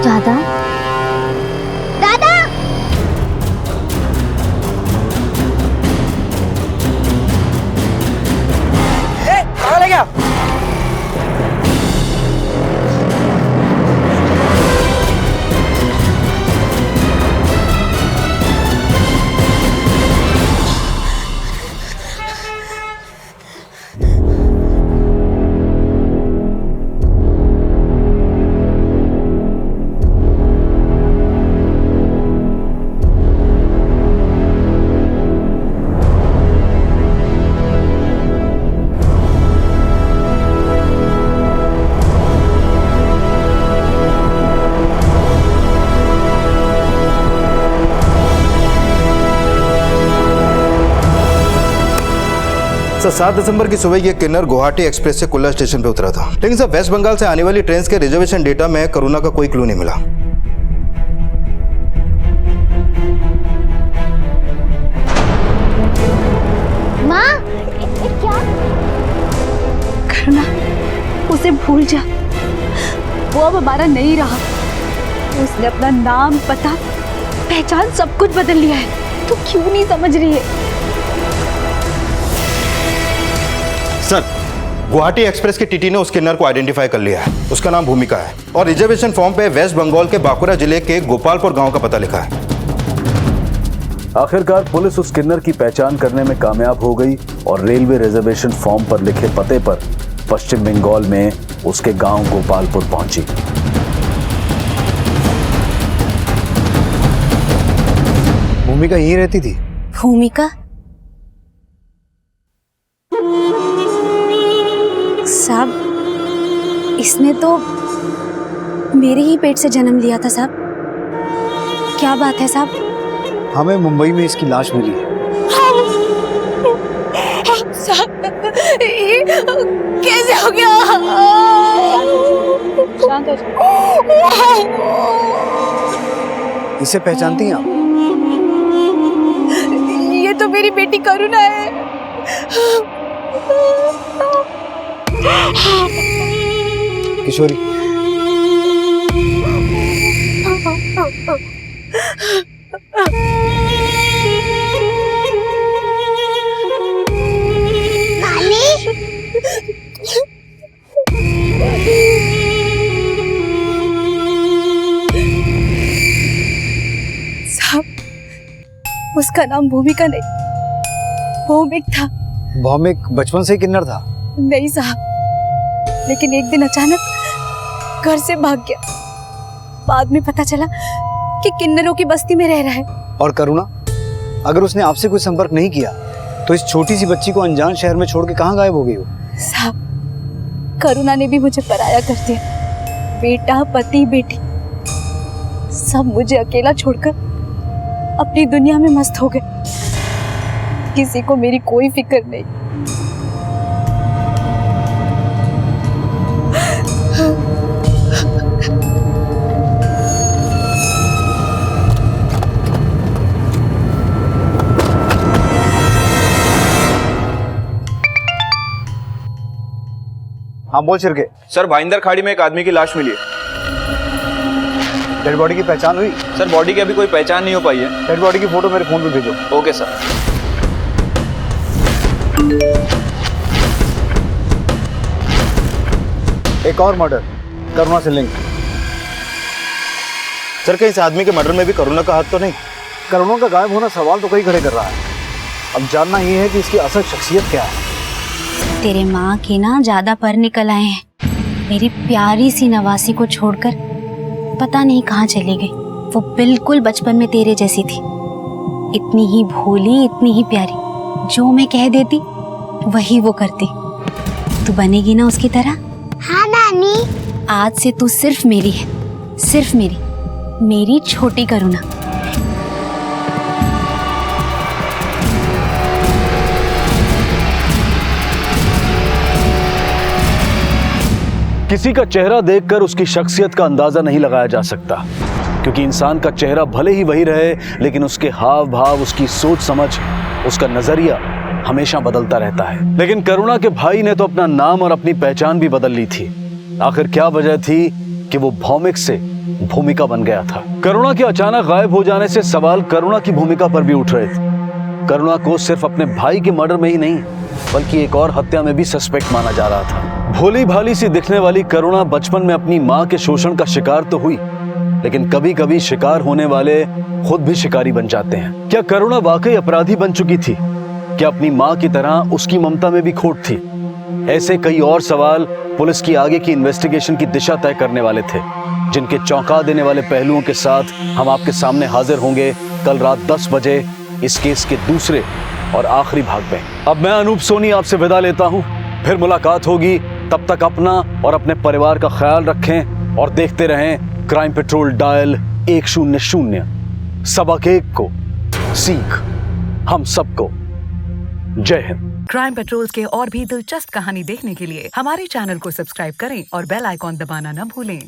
दादा, दादा, कहाँ ले गया? सर 7 दिसंबर की सुबह ये किन्नर गुवाहाटी एक्सप्रेस से कुल्ला स्टेशन पे उतरा था, लेकिन सर वेस्ट बंगाल से आने वाली ट्रेन के रिजर्वेशन डेटा में करुणा का कोई क्लू नहीं मिला। माँ, क्या? करुणा, उसे भूल जा, वो अब हमारा नहीं रहा। उसने अपना नाम, पता, पहचान सब कुछ बदल लिया है। तू क्यों नहीं समझ रही है? सर गुवाहाटी एक्सप्रेस के टीटी ने उस किन्नर को आइडेंटिफाई कर लिया है। उसका नाम भूमिका है और रिजर्वेशन फॉर्म पे वेस्ट बंगाल के बांकुरा जिले के गोपालपुर गांव का पता लिखा है। आखिरकार पुलिस उस किन्नर की पहचान करने में कामयाब हो गई और रेलवे रिजर्वेशन फॉर्म पर लिखे पते पर पश्चिम बंगाल में उसके गांव गोपालपुर पहुंची। भूमिका यहीं रहती थी? भूमिका? साहब, इसने तो मेरे ही पेट से जन्म लिया था साहब। क्या बात है साहब? हमें मुंबई में इसकी लाश मिली है। साहब, ये कैसे हो गया? शांत हो जाओ। इसे पहचानती हैं आप? ये तो मेरी बेटी करुणा है। किशोरी, साहब, उसका नाम भूमिका नहीं, भौमिक था। भौमिक बचपन से ही किन्नर था? नहीं साहब, लेकिन एक दिन अचानक घर से भाग गया। बाद में पता चला कि किन्नरों की बस्ती में रह रहा है। और करुणा, अगर उसने आपसे कोई संपर्क नहीं किया तो इस छोटी सी बच्ची को अनजान शहर में छोड़ के कहाँ गायब हो गई हो? साहब, करुणा ने भी मुझे पराया कर दिया। बेटा, पति, बेटी, सब मुझे अकेला छोड़कर अपनी दुनिया में मस्त हो गए। किसी को मेरी कोई फिक्र नहीं। हाँ बोल छिरके। सर भाईंदर खाड़ी में एक आदमी की लाश मिली है। डेड बॉडी की पहचान हुई? सर बॉडी की अभी कोई पहचान नहीं हो पाई है। डेड बॉडी की फोटो मेरे फोन पे भेजो। Okay sir. एक और मर्डर, करुणा से लिंक। सर कहीं इस आदमी के मर्डर में भी करुणा का हाथ तो नहीं? करुणा का गायब होना सवाल तो कई खड़े कर रहा है। अब जानना ये है कि इसकी असल शख्सियत क्या है। तेरे माँ के ना ज्यादा पर निकल आए हैं। मेरी प्यारी सी नवासी को छोड़कर पता नहीं कहाँ चली गई। वो बिल्कुल बचपन में तेरे जैसी थी, इतनी ही भोली, इतनी ही प्यारी। जो मैं कह देती वही वो करती। तू बनेगी ना उसकी तरह? हाँ नानी। आज से तू सिर्फ मेरी है, सिर्फ मेरी छोटी करुणा। किसी का चेहरा देखकर उसकी शख्सियत का अंदाजा नहीं लगाया जा सकता, क्योंकि इंसान का चेहरा भले ही वही रहे, लेकिन उसके हाव भाव, उसकी सोच समझ, उसका नजरिया हमेशा बदलता रहता है। लेकिन करुणा के भाई ने तो अपना नाम और अपनी पहचान भी बदल ली थी। आखिर क्या वजह थी कि वो भौमिक से भूमिका बन गया था? करुणा के अचानक गायब हो जाने से सवाल करुणा की भूमिका पर भी उठ रहे थे। करुणा को सिर्फ अपने भाई के मर्डर में ही नहीं, बल्कि एक और हत्या में भी सस्पेक्ट माना जा रहा था। भोली भाली सी दिखने वाली करुणा बचपन में अपनी माँ के शोषण का शिकार तो हुई, लेकिन कभी कभी शिकार होने वाले खुद भी शिकारी बन जाते हैं। क्या करुणा वाकई अपराधी बन चुकी थी? क्या अपनी माँ की तरह उसकी ममता में भी खोट थी? ऐसे कई और सवाल पुलिस की आगे की इन्वेस्टिगेशन की दिशा तय करने वाले थे, जिनके चौंका देने वाले पहलुओं के साथ हम आपके सामने हाजिर होंगे कल रात 10 बजे इस केस के दूसरे और आखिरी भाग में। अब मैं अनूप सोनी आपसे विदा लेता हूं, फिर मुलाकात होगी। तब तक अपना और अपने परिवार का ख्याल रखें और देखते रहें क्राइम पेट्रोल डायल 100। सबक एक को सीख हम सबको। जय हिंद। क्राइम पेट्रोल के और भी दिलचस्प कहानी देखने के लिए हमारे चैनल को सब्सक्राइब करें और बेल आइकॉन दबाना न भूलें।